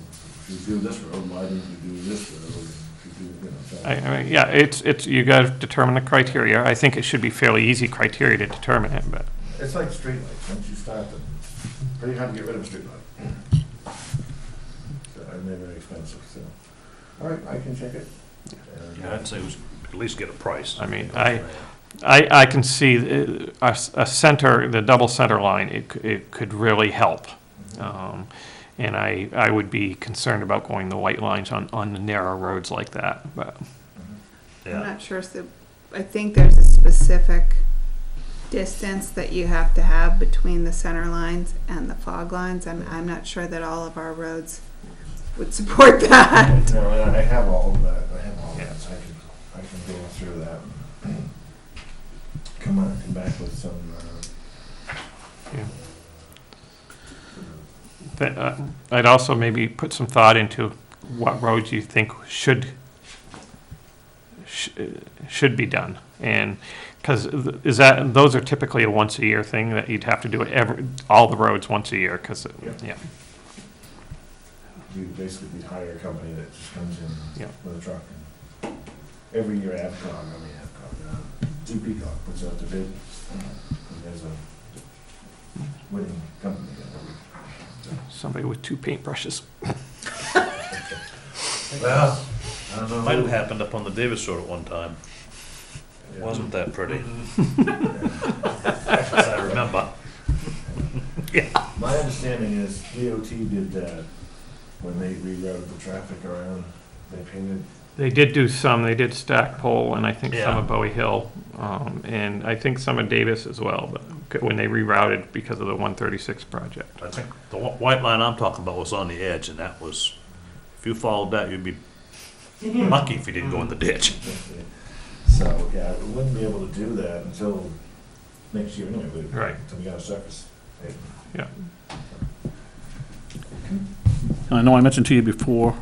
if you do this road, why didn't you do this road? If you do, you know, so- I mean, yeah, it's, you got to determine the criteria. I think it should be fairly easy criteria to determine it, but. It's like streetlights, once you start them, pretty hard to get rid of a streetlight. So, and they're very expensive, so, all right, I can check it. And, Yeah, I'd say we should at least get a price. I mean, I can see a center, the double center line, it could really help. And I would be concerned about going the white lines on the narrow roads like that, but. I'm Yeah, not sure, so, I think there's a specific distance that you have to have between the center lines and the fog lines, and I'm not sure that all of our roads would support that. No, and I have all of that, so I can go through that. Come back with some, I'd also maybe put some thought into what roads you think should be done. And, because those are typically a once a year thing, that you'd have to do it all the roads once a year, because, yeah. you basically hire a company that just comes in Yep. with a truck. And every year Peacock puts out the bid, and there's a winning company. Somebody with 2 paintbrushes. Well, I don't know. might have happened up on the Davis Road at one time. Yeah. Wasn't that pretty? As I remember. My understanding is DOT did that when they rerouted the traffic around, they painted. They did do some, they did Stackpole, and I think some Yeah. of Bowie Hill, and I think some of Davis as well, but when they rerouted because of the 136 project. I think the white line I'm talking about was on the edge, and that was, if you followed that, you'd be lucky if you didn't go in the ditch. So, yeah, we wouldn't be able to do that until next year anyway, Right. until we got a surface. I know I mentioned to you before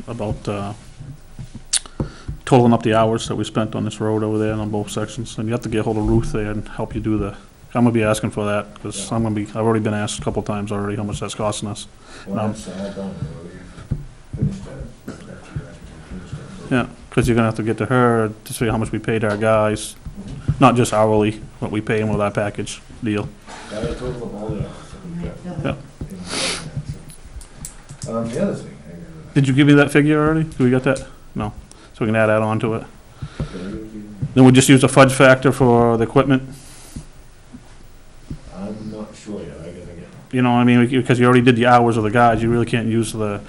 about totaling up the hours that we spent on this road over there and on both sections, and you have to get hold of Ruth there and help you do I'm gonna be asking for that, because I've already been asked a couple times already how much that's costing us. Well, that's, I don't, we finished that. After you finished it. Yeah, because you're gonna have to get to her to see how much we paid our guys, not just hourly, what we pay them with our package deal. Got a total of all the hours that we've got. Yeah. The other thing, Did you give me that figure already? Do we got that? No. So we can add that on to it. Then we just use a fudge factor for the equipment. I'm not sure yet, I gotta get. You know, I mean, because you already did the hours of the guys, you really can't use the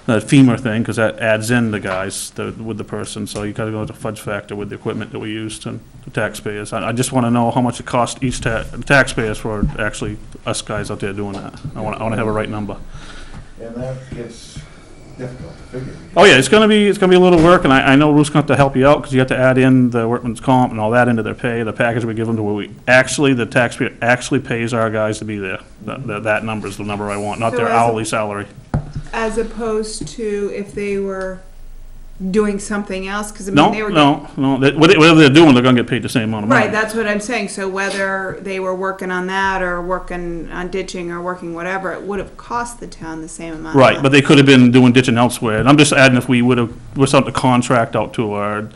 FEMA thing, because that adds in the guys with the person, so you gotta go with the fudge factor with the equipment that we used and the taxpayers. I just wanna know how much it costs each taxpayers for actually us guys out there doing that. I wanna have a right number. And that gets difficult to figure. Oh, yeah, it's gonna be a little work, and I know Ruth's going to help you out, because you have to add in the workman's comp and all that into their pay, the package we give them to where the taxpayer actually pays our guys to be there. That number is the number I want, not So their as a- hourly salary. As opposed to if they were doing something else, because I mean, they were. No, whatever they're doing, they're gonna get paid the same amount of money. Right, that's what I'm saying, so whether they were working on that, or working on ditching, or working whatever, it would have cost the town the same amount. of Right, money. but they could have been doing ditching elsewhere, and I'm just adding if we was something to contract out to our,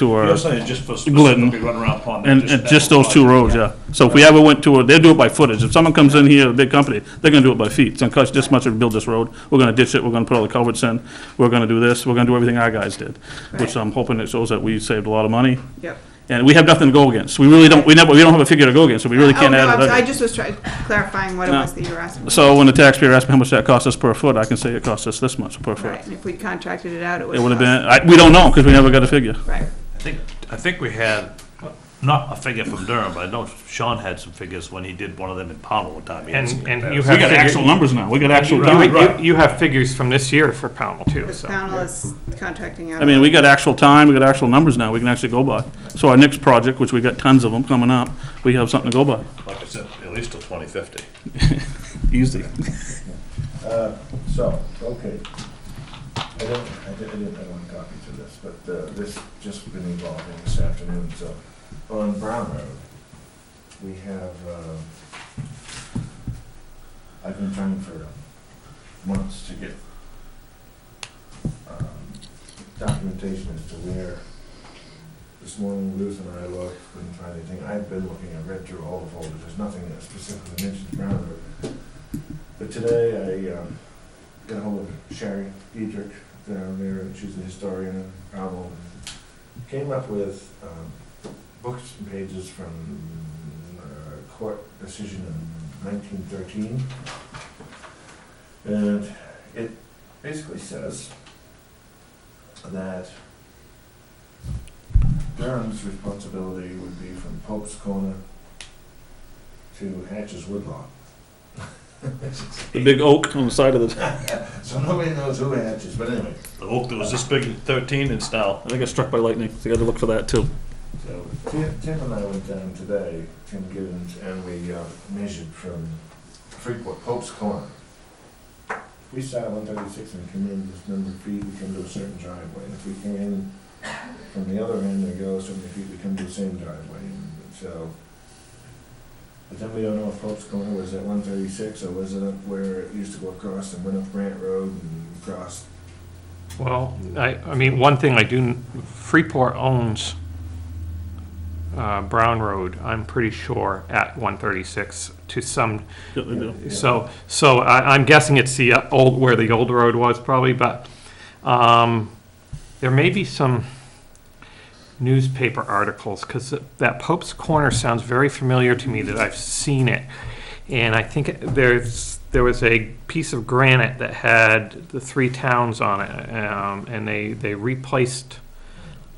You're saying just for Glidden. specifically run around Pond. and just those 2 roads, yeah. So if we ever went to they do it by footage. If someone comes in here, a big company, they're gonna do it by feet. It's gonna cost this much to build this road. We're gonna ditch it, we're gonna put all the culverts in, we're gonna do this, we're gonna do everything our guys did. Which Right. I'm hoping it shows that we saved a lot of money. Yep. And we have nothing to go against. We really don't, we don't have a figure to go against, so we really can't Oh, no, add it. I just was clarifying what it No. was that you were asking. So when the taxpayer asks me how much that cost us per foot, I can say it cost us this much per foot. Right, and if we contracted it out, it would It have would have been, we don't know, because we never got a figure. Right. I think we had, Not a figure from Durham, but I know Sean had some figures when he did one of them in Pownell one time. He had some And you comparisons. have We got figure- actual numbers now. We got actual. You have figures from this year for Pownell too, Because so. Pownell is contracting out. I mean, we got actual time, we got actual numbers now we can actually go by. So our next project, which we got tons of them coming up, we have something to go by. Like I said, at least till 2050. Easy. So, okay. I didn't have one copy to this, but this just been evolving this afternoon, so. On Brown Road, we have, I've been trying for months to get documentation as to where, this morning Ruth and I looked, couldn't find anything. I've been looking, I read through all the folders, there's nothing that specifically mentions Brown Road. But today I got a hold of Sherry Diedrich down there, and she's a historian in Powell, and came up with books and pages from a court decision in 1913. And it basically says that Durham's responsibility would be from Pope's Corner to Hatch's Woodlot. The big oak on the side of the, So nobody knows who Hatches, but anyway. The oak that was this big in 13 and now. I think it's struck by lightning, so you gotta look for that too. So Tim and I went down today, Tim Gibbons, and we measured from Freeport, Pope's Corner. We start at 136 and come in this number of feet, we come to a certain driveway. And if we come in from the other end and go so many feet, we come to the same driveway. And so, but then we don't know if Pope's Corner was at 136 or was it up where it used to go across and went up Grant Road and across. Well, I mean, one thing I do, Freeport owns Brown Road, I'm pretty sure, at 136 to some, Yeah, they do. so I'm guessing it's the old, where the old road was probably, but there may be some newspaper articles, because that Pope's Corner sounds very familiar to me, that I've seen it. And I think there was a piece of granite that had the three towns on it, and they replaced,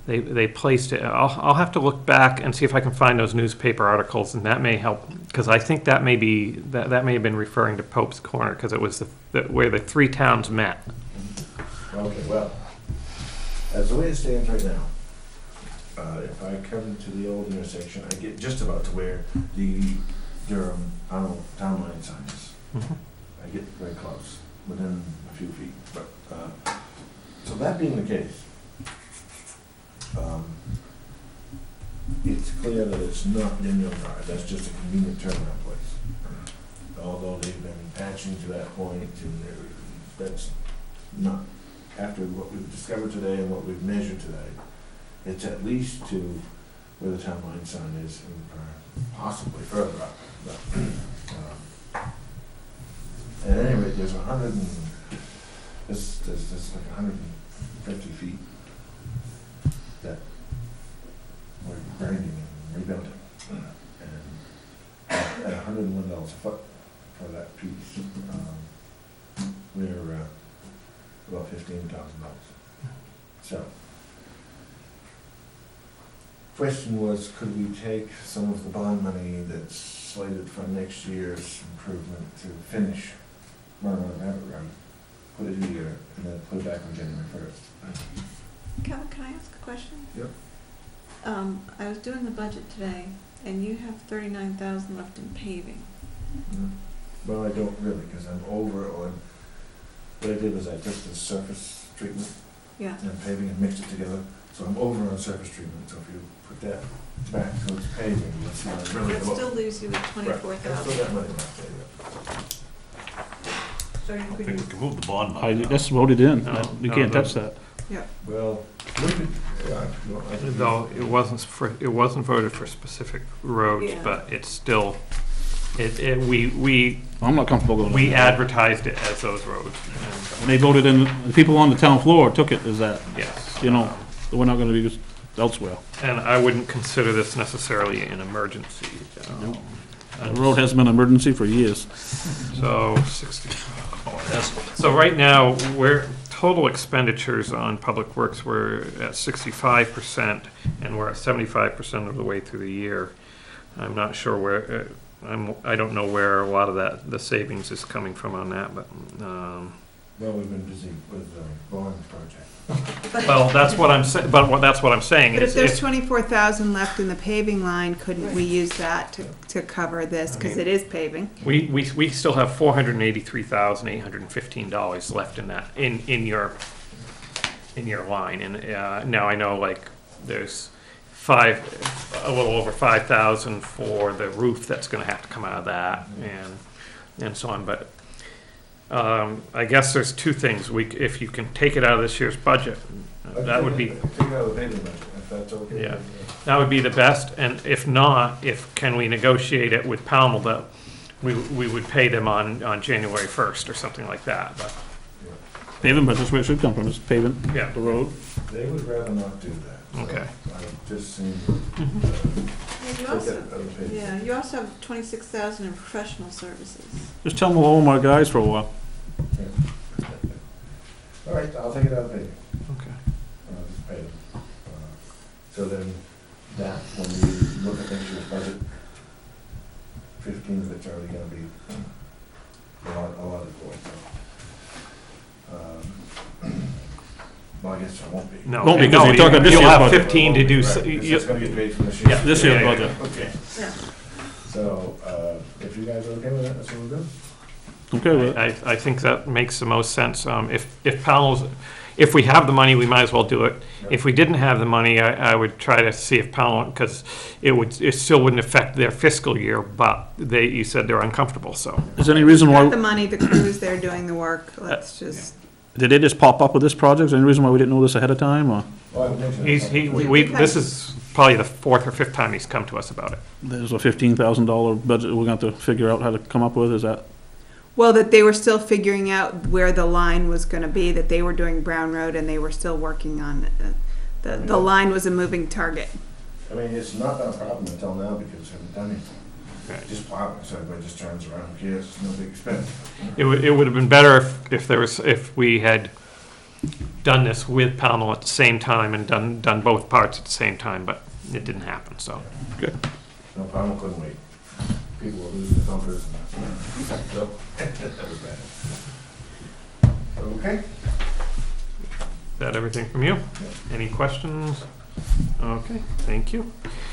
they placed it. I'll have to look back and see if I can find those newspaper articles, and that may help, because I think that may be, that may have been referring to Pope's Corner, because it was where the three towns met. Okay, well, as the way it stands right now, if I come to the old intersection, I get just about to where the Durham town line sign is. Mhm. I get very close, within a few feet. But so that being the case, it's clear that it's not Daniel Drive. That's just a convenient turnaround place. Although they've been patching to that point, and that's not, after what we've discovered today and what we've measured today, it's at least to where the town line sign is, and possibly further up. But, at any rate, there's there's like 150 feet that we're grinding and rebuilding. And at $101 a foot for that piece, we're about $15,000. So, question was, could we take some of the bond money that's slated for next year's improvement to finish Marlboro Rabbit Run, put it here, and then put it back on January 1st? Kevin, can I ask a question? Yep. I was doing the budget today, and you have 39,000 left in paving. Well, I don't really, because I'm over on, what I did was I took the surface treatment Yeah. and paving and mixed it together, so I'm over on surface treatment, so if you put that back towards paving, you'll see I really That look. still leaves you with Right, I 24,000. still got money left there. So you I think could, we can move the bond I, money now. that's voted in. No, You no, can't no. touch that. Well, we could, yeah, no, I think. Though it wasn't voted for specific roads, Yeah. but it's still, we I'm not comfortable going. we that. advertised it as those roads. And they voted in, the people on the town floor took it as that, Yes. you know, we're not gonna be just elsewhere. And I wouldn't consider this necessarily an emergency. The road hasn't been an emergency for years. So 60. Oh, it has. So right now, we're total expenditures on Public Works were at 65%, and we're at 75% of the way through the year. I'm not sure where, I don't know where a lot of that, the savings is coming from on that, but, Well, we've been busy with the bond project. well, that's what I'm saying, that's what I'm saying. But if is there's 24,000 left in the paving line, couldn't we use that to cover this, because it is paving? We still have $483,815 left in that, in your line, and, now I know, like, there's a little over 5,000 for the roof that's gonna have to come out of that, and so on, but, I guess there's two things, if you can take it out of this year's budget, that would be, Take it out of the paving budget, if that's okay. Yeah. that would be the best, and if not, can we negotiate it with Pownell that we would pay them on January 1st or something like that, but, Paving, but that's where it should come from, is paving yeah. the road. They would rather not do that. So Okay. I've just seen, You take that also, out of the paving. yeah, you also have 26,000 in professional services. Just tell them we'll own our guys for a while. All right, I'll take it out of paving. Okay. I'll just pay them. So then, that, when we look at next year's budget, 15 of it's already gonna be a lot of for, so. Well, I guess it won't be. No, Won't be, 'cause you're talking this you'll year's have budget. 15 to do, Right, s- 'cause you- it's gonna get paid from this year. Yeah, This year's yeah, budget. Okay, Yeah. so, if you guys are okay with that, that's what we'll do. Okay with it. I think that makes the most sense. If Pownell's, if we have the money, we might as well do it. If we didn't have the money, I would try to see if Pownell, because it still wouldn't affect their fiscal year, but you said they're uncomfortable, so. Is there any reason Got the why, money, the crew's there doing the work, let's just, did they just pop up with this project? Is there any reason why we didn't know this ahead of time, or Well, I would mention This is probably the fourth or fifth time he's come to us about it. there's a $15,000 budget we're gonna have to figure out how to come up with, is that? well, that they were still figuring out where the line was gonna be, that they were doing Brown Road and they were still working on it. The line was a moving target. I mean, it's not a problem until now because we haven't done anything. Right. Just plow it, so everybody just turns around, who cares, it's no big expense. It would have been better if we had done this with Pownell at the same time and done both parts at the same time, but it didn't happen, so. No problem, couldn't wait. People were losing their bumpers and so, that was bad. Okay? Is that everything from you? Any questions? Okay, thank you.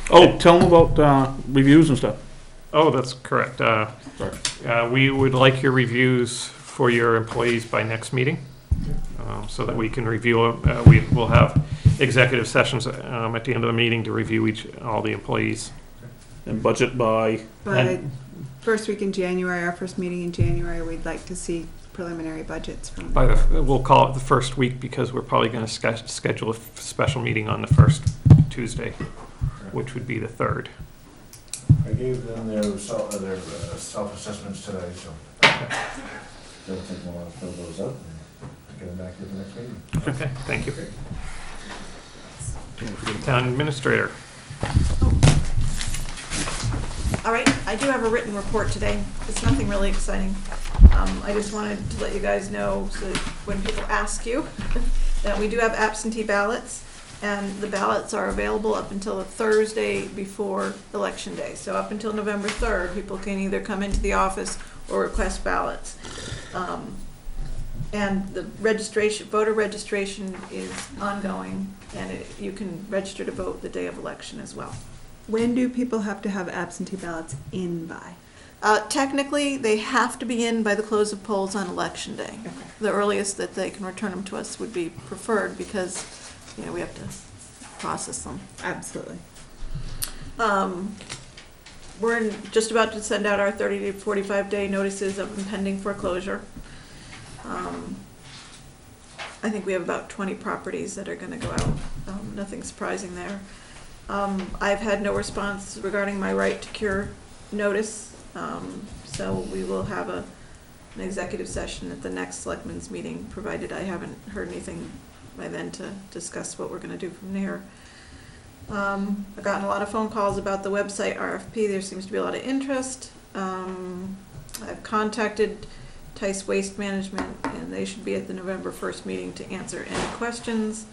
Oh, tell them about, reviews and stuff. Oh, that's correct. We would like your reviews for your employees by next meeting, so that we can review them. We will have executive sessions at the end of the meeting to review all the employees. And budget by, But first week in January, our first meeting in January, we'd like to see preliminary budgets from. We'll call it the first week because we're probably going to schedule a special meeting on the first Tuesday, which would be the 3rd. I gave them their self-assessments today, so they'll take a while to fill those out and get them back to the next meeting. Okay, thank you. Town administrator. All right, I do have a written report today. It's nothing really exciting. I just wanted to let you guys know, so that when people ask you, that we do have absentee ballots, and the ballots are available up until the Thursday before Election Day. So up until November 3rd, people can either come into the office or request ballots. And the voter registration is ongoing, and you can register to vote the day of election as well. When do people have to have absentee ballots in by? Technically, they have to be in by the close of polls on Election Day. The earliest that they can return them to us would be preferred because, we have to process them. Absolutely. We're just about to send out our 30 to 45-day notices of impending foreclosure. I think we have about 20 properties that are going to go out. Nothing surprising there. I've had no response regarding my right to cure notice, so we will have an executive session at the next selectmen's meeting, provided I haven't heard anything by then to discuss what we're going to do from there. I've gotten a lot of phone calls about the website RFP. There seems to be a lot of interest. I've contacted Tice Waste Management, and they should be at the November 1st meeting to answer any questions.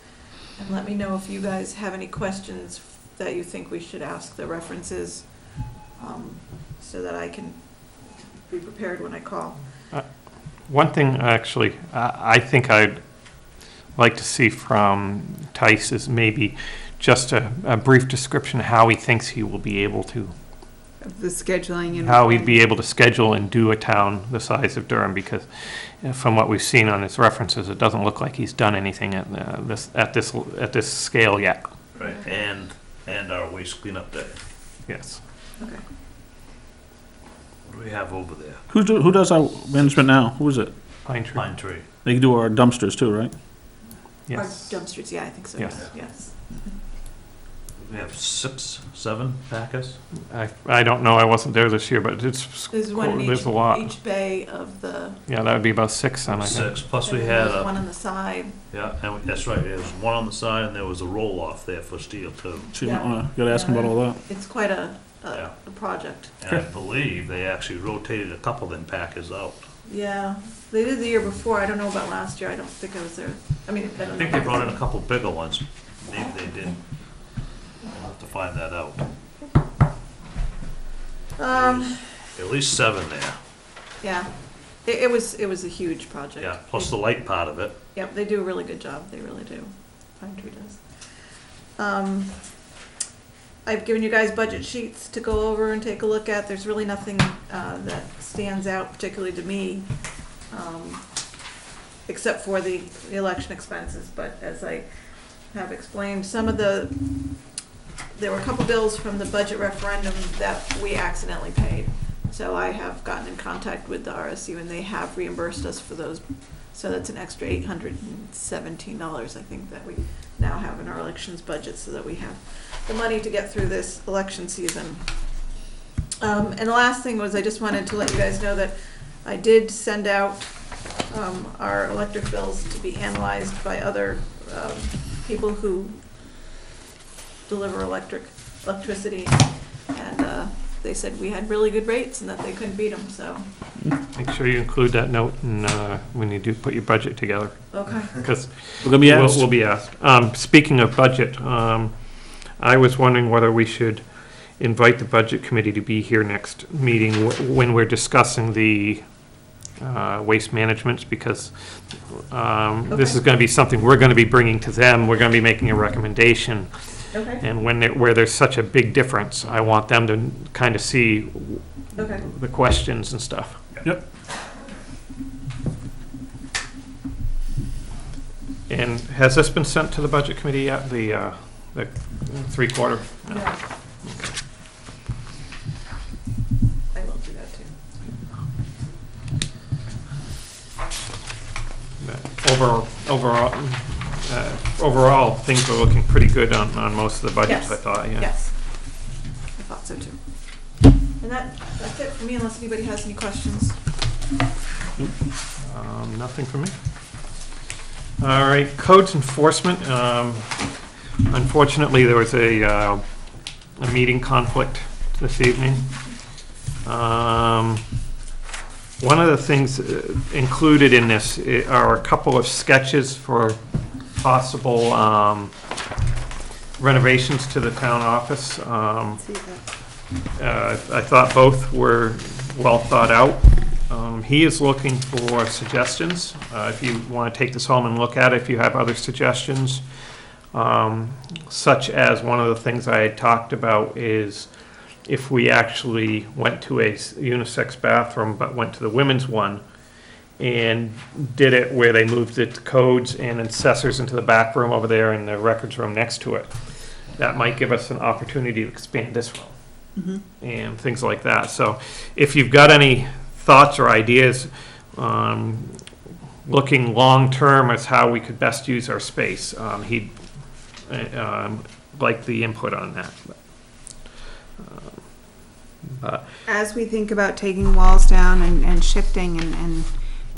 And let me know if you guys have any questions that you think we should ask the references, so that I can be prepared when I call. One thing, actually, I think I'd like to see from Tice is maybe just a brief description of how he thinks he will be able to, The scheduling and. how he'd be able to schedule and do a town the size of Durham, because from what we've seen on his references, it doesn't look like he's done anything at this scale yet. Right, and our waste cleanup day. Yes. Okay. What do we have over there? Who does our management now? Who is it? Pine Tree. Pine Tree. They can do our dumpsters too, right? Yes. Or dumpsters, yeah, I think so, Yes. yes. We have 6, 7 packers? I don't know, I wasn't there this year, but There's one in there's a lot. each bay of the, Yeah, that would be about 6 then, I think. 6, plus we and had there's one a, on the side. yeah, and that's right, there was one on the side and there was a roll-off there for steel too. So you Yeah. might wanna, gotta ask them about all that. It's quite a Yeah. project. And I believe they actually rotated a couple of them packers out. Yeah, they did the year before, I don't know about last year, I don't think I was there. I mean, I I don't think know. they brought in a couple bigger ones. Maybe they did. I'll have to find that out. At least 7 there. Yeah, it was a huge project. Yeah, plus the light part of it. Yep, they do a really good job, they really do. Pine Tree does. I've given you guys budget sheets to go over and take a look at. There's really nothing that stands out particularly to me, except for the election expenses. But as I have explained, there were a couple bills from the budget referendum that we accidentally paid. So I have gotten in contact with the RSU and they have reimbursed us for those. So that's an extra $817, I think, that we now have in our elections budget, so that we have the money to get through this election season. And the last thing was, I just wanted to let you guys know that I did send out our electric bills to be analyzed by other people who deliver electricity, and they said we had really good rates and that they couldn't beat them, so, Make sure you include that note when you do put your budget together, okay. because We're gonna be asked. we'll be asked. Speaking of budget, I was wondering whether we should invite the budget committee to be here next meeting when we're discussing the waste management, because this is going to be something we're going to be bringing to them. We're going to be making a recommendation. Okay, And where there's such a big difference, I want them to kind of see okay. the questions and stuff. Yep. And has this been sent to the budget committee yet, the 3/4? No. Yeah. I will do that too. Overall, things are looking pretty good on most of the budgets, I Yes. thought, yeah. Yes, I thought so too. And that's it for me, unless anybody has any questions. Nothing for me. All right, codes enforcement. Unfortunately, there was a meeting conflict this evening. One of the things included in this are a couple of sketches for possible renovations to the town office. See that. I thought both were well thought out. He is looking for suggestions. If you want to take this home and look at it, if you have other suggestions, such as one of the things I had talked about is if we actually went to a unisex bathroom but went to the women's one and did it where they moved the codes and assessors into the back room over there and the records room next to it. That might give us an opportunity to expand this room and things like that. So if you've got any thoughts or ideas, looking long-term as how we could best use our space, he'd like the input on that. As we think about taking walls down and shifting, and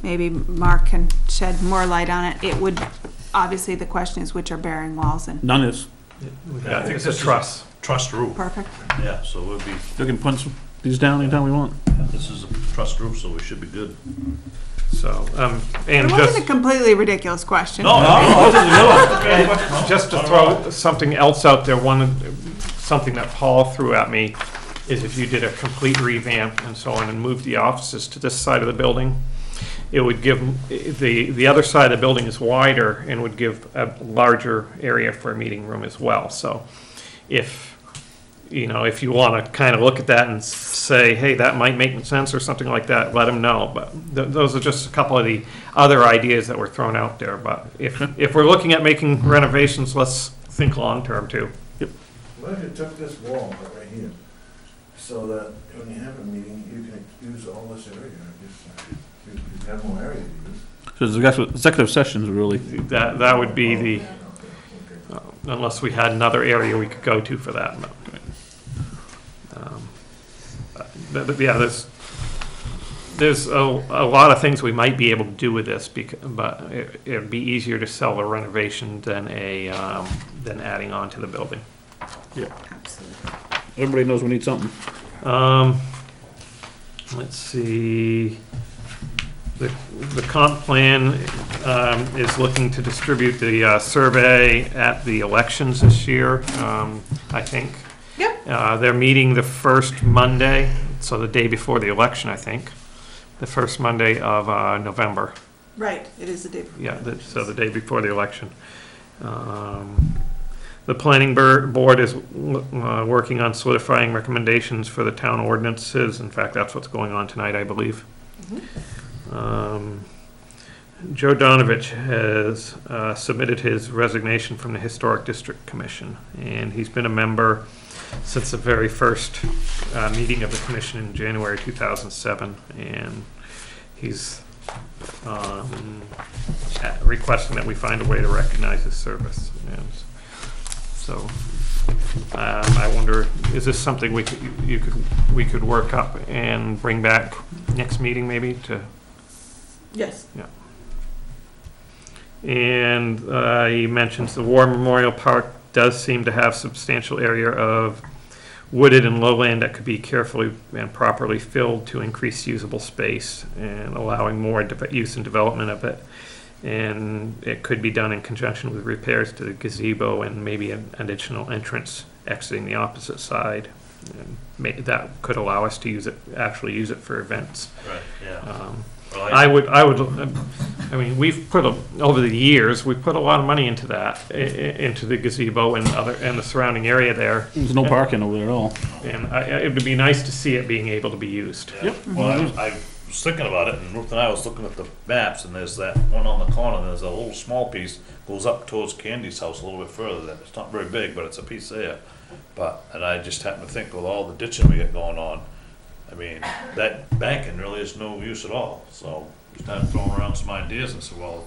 maybe Mark can shed more light on it, it would, obviously the question is which are bearing walls, and None is. I think It's a truss. Trust roof. perfect. Yeah, so it would be, They can put some, He's down anytime we want. This is a trust group, so we should be good. So, It and wasn't a just, completely ridiculous question. just to throw something else out there, something that Paul threw at me is if you did a complete revamp and so on and moved the offices to this side of the building, it would give, the other side of the building is wider and would give a larger area for a meeting room as well. So if, if you want to kind of look at that and say, hey, that might make sense or something like that, let them know. But those are just a couple of the other ideas that were thrown out there. But if we're looking at making renovations, let's think long-term too. What if you took this wall right here, so that when you have a meeting, you can use all this area, you have more area to use? So the executive sessions really, That would be the, Okay. unless we had another area we could go to for that. But yeah, there's a lot of things we might be able to do with this, but it'd be easier to sell a renovation than than adding on to the building. Absolutely. everybody knows we need something. Let's see. The comp plan is looking to distribute the survey at the elections this year, I think. Yep. They're meeting the first Monday, so the day before the election, I think. The first Monday of November. Right, it is the day before. Yeah, so the day before the election. The planning board is working on solidifying recommendations for the town ordinances. In fact, that's what's going on tonight, I believe. Joe Donovich has submitted his resignation from the Historic District Commission, and he's been a member since the very first meeting of the commission in January 2007, and he's requesting that we find a way to recognize his service. And so I wonder, is this something we could work up and bring back next meeting maybe to? Yes. Yeah. And he mentions the War Memorial Park does seem to have substantial area of wooded and lowland that could be carefully and properly filled to increase usable space and allowing more use and development of it. And it could be done in conjunction with repairs to the gazebo and maybe an additional entrance exiting the opposite side. And that could allow us to actually use it for events. Right, yeah. I mean, over the years, we've put a lot of money into that, into the gazebo and the surrounding area there. There's no parking over there at all. And it would be nice to see it being able to be used. Yeah. Well, I was thinking about it, and Ruth and I was looking at the maps, and there's that one on the corner, and there's a little small piece, goes up towards Candy's house a little bit further. That it's not very big, but it's a piece there. And I just happen to think with all the ditching we got going on, I mean, that banking really is no use at all. So we started throwing around some ideas and said, well,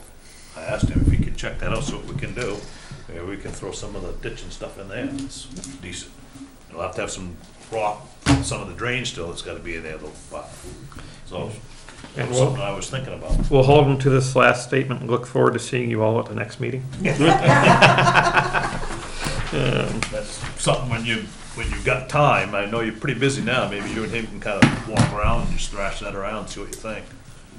I asked him if he could check that out, see what we can do. Maybe we can throw some of the ditching stuff in there. It's decent. We'll have to have some rock, some of the drain still that's gotta be in there though. But, so, And that's something I was thinking about. we'll hold them to this last statement and look forward to seeing you all at the next meeting. That's something when you've got time, I know you're pretty busy now, maybe you and him can kind of walk around and just thrash that around, see what you think.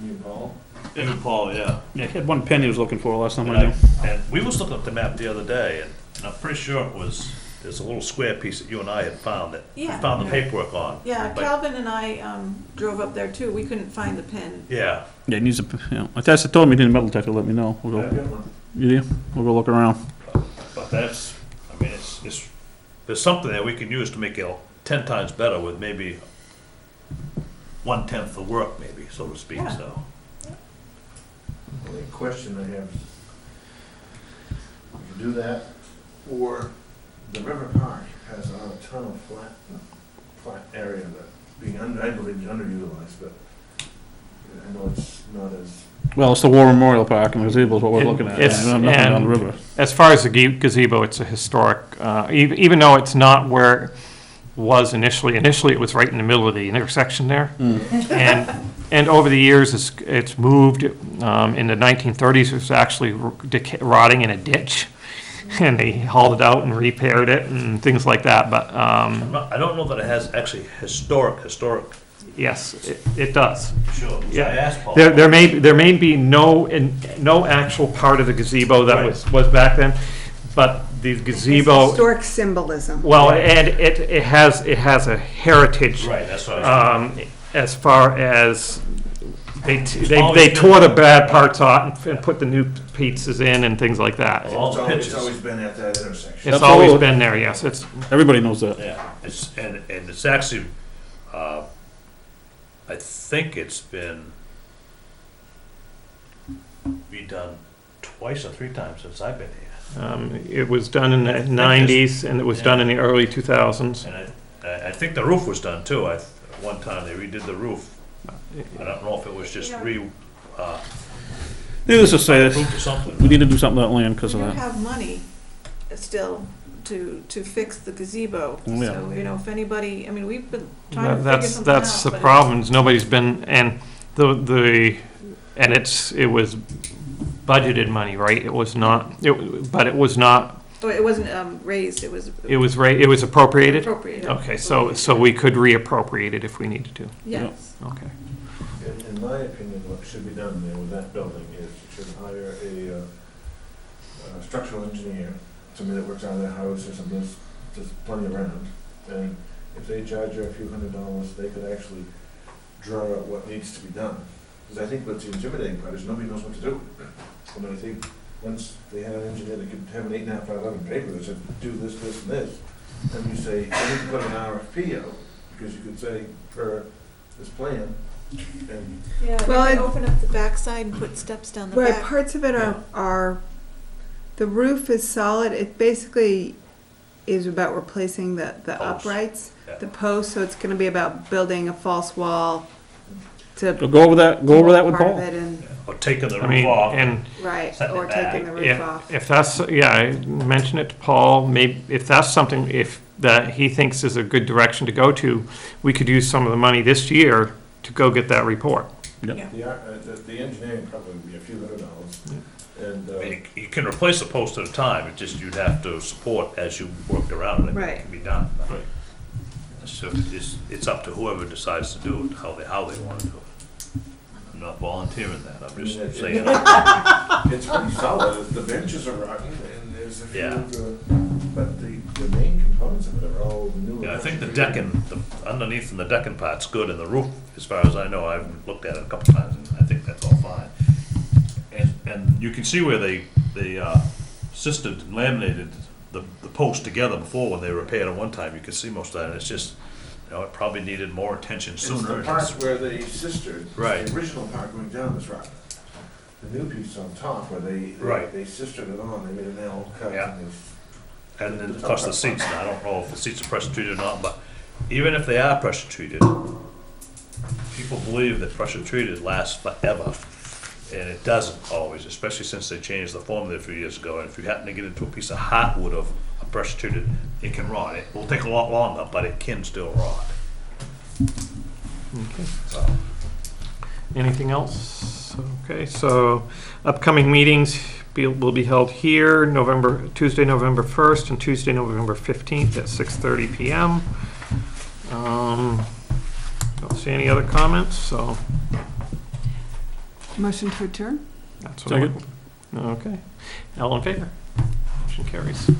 You, Paul? Him and Paul, yeah. Yeah, he had one pen he was looking for last time I And knew. and we was looking at the map the other day, and I'm pretty sure there's a little square piece that you and I had found that we Yeah. found the paperwork on. Yeah, But- Calvin and I drove up there too. We couldn't find the pin. Yeah, Yeah, he needs a, I told him he didn't metal detector, let me know. We'll I've go, got one. you do? We'll go look around. but that's, I mean, it's, there's something that we can use to make it 10 times better with maybe 1/10 the work maybe, so to speak, Yeah. so. The only question I have is, you can do that, or the River Park has a ton of flat area that I believe is underutilized, but I know it's not as, Well, it's the War Memorial Park and the gazebo is what we're looking at. It's- Nothing down the and- river. As far as the gazebo, it's a historic, even though it's not where it was initially it was right in the middle of the intersection there. And over the years, it's moved. In the 1930s, it was actually rotting in a ditch. and they hauled it out and repaired it and things like that, but, I don't know that it has actually historic, yes, it does. sure. I Yeah. asked Paul. There may be no actual part of the gazebo that was back then, but the gazebo, Historic symbolism. well, and it has a heritage. Right, that's what I was. As far as they always tore the bad parts off and put the new pieces in and things like that. All the It's pictures. always been at that intersection. It's always been there, yes, it's, Everybody knows that. Yeah, and it's actually, I think it's been redone twice or 3 times since I've been here. it was done in the nineties and it was done in the early 2000s. And I think the roof was done too. One time they redid the roof. I don't know if it was just Needless to say, roof or something. we need to do something with that land because We of do that. have money still to fix the gazebo, Oh, yeah. so, if anybody, I mean, we've been trying to figure That's something out. the but problem, is nobody's been, and it was budgeted money, right? It was not, but it was not, Oh, it wasn't raised, it was it was appropriated? appropriated. Okay, so we could reappropriate it if we needed to, Yes. okay. In my opinion, what should be done there with that building is you should hire a structural engineer, somebody that works out of their house or something, there's plenty around. And if they charge you a few $100s, they could actually draw out what needs to be done. Because I think what's the intimidating part is nobody knows what to do. And I think once they had an engineer that could have an 8.5 by 11 paper that said, do this, this, and this, then you say, I need to put an RFP out, because you could say, for this plan, and Yeah, Well, they it- open up the backside and put steps down the Right, back. parts of it are, the roof is solid, it basically is about replacing the Posts. uprights, Yeah. the posts, so it's gonna be about building a false wall to. Go over that with part of Paul. it and- Or taking the I mean, roof off. and Right, Setting or it back. taking the roof off. if that's, yeah, I mentioned it to Paul, maybe, if that's something, if that he thinks is a good direction to go to, we could use some of the money this year to go get that report. the engineering probably would be a few $100s. And, I mean, you can replace a post at a time, it just, you'd have to support as you worked around it. Right. It can be done. Right. So it's up to whoever decides to do it, how they want to do it. I'm not volunteering that, I'm just saying. it's pretty solid, the benches are rotten, and there's a few, Yeah. but the main components of it are all new. Yeah, I think the decking, the underneath and the decking part's good, and the roof, as far as I know, I've looked at it a couple times, and I think that's all fine. And you can see where they sisted and laminated the posts together before when they repaired it one time, you could see most of that, and it's just, it probably needed more attention It's sooner. the part where they sistered, Right. the original part going down is rotten. The new piece on top where Right. they sistered it on, they made an L cut. Yeah. and And then, of course, the seats, now, I don't know if the seats are pressure treated or not, but even if they are pressure treated, people believe that pressure treated lasts forever, and it doesn't always, especially since they changed the formula a few years ago, and if you happen to get into a piece of hardwood of a pressure treated, it can rot. It will take a lot longer, but it can still rot. Okay. So, Anything else? Okay, so upcoming meetings will be held here, Tuesday, November 1st, and Tuesday, November 15th at 6:30 PM. Don't see any other comments, so Motion to adjourn? that's what. Okay. All in favor? Motion carries.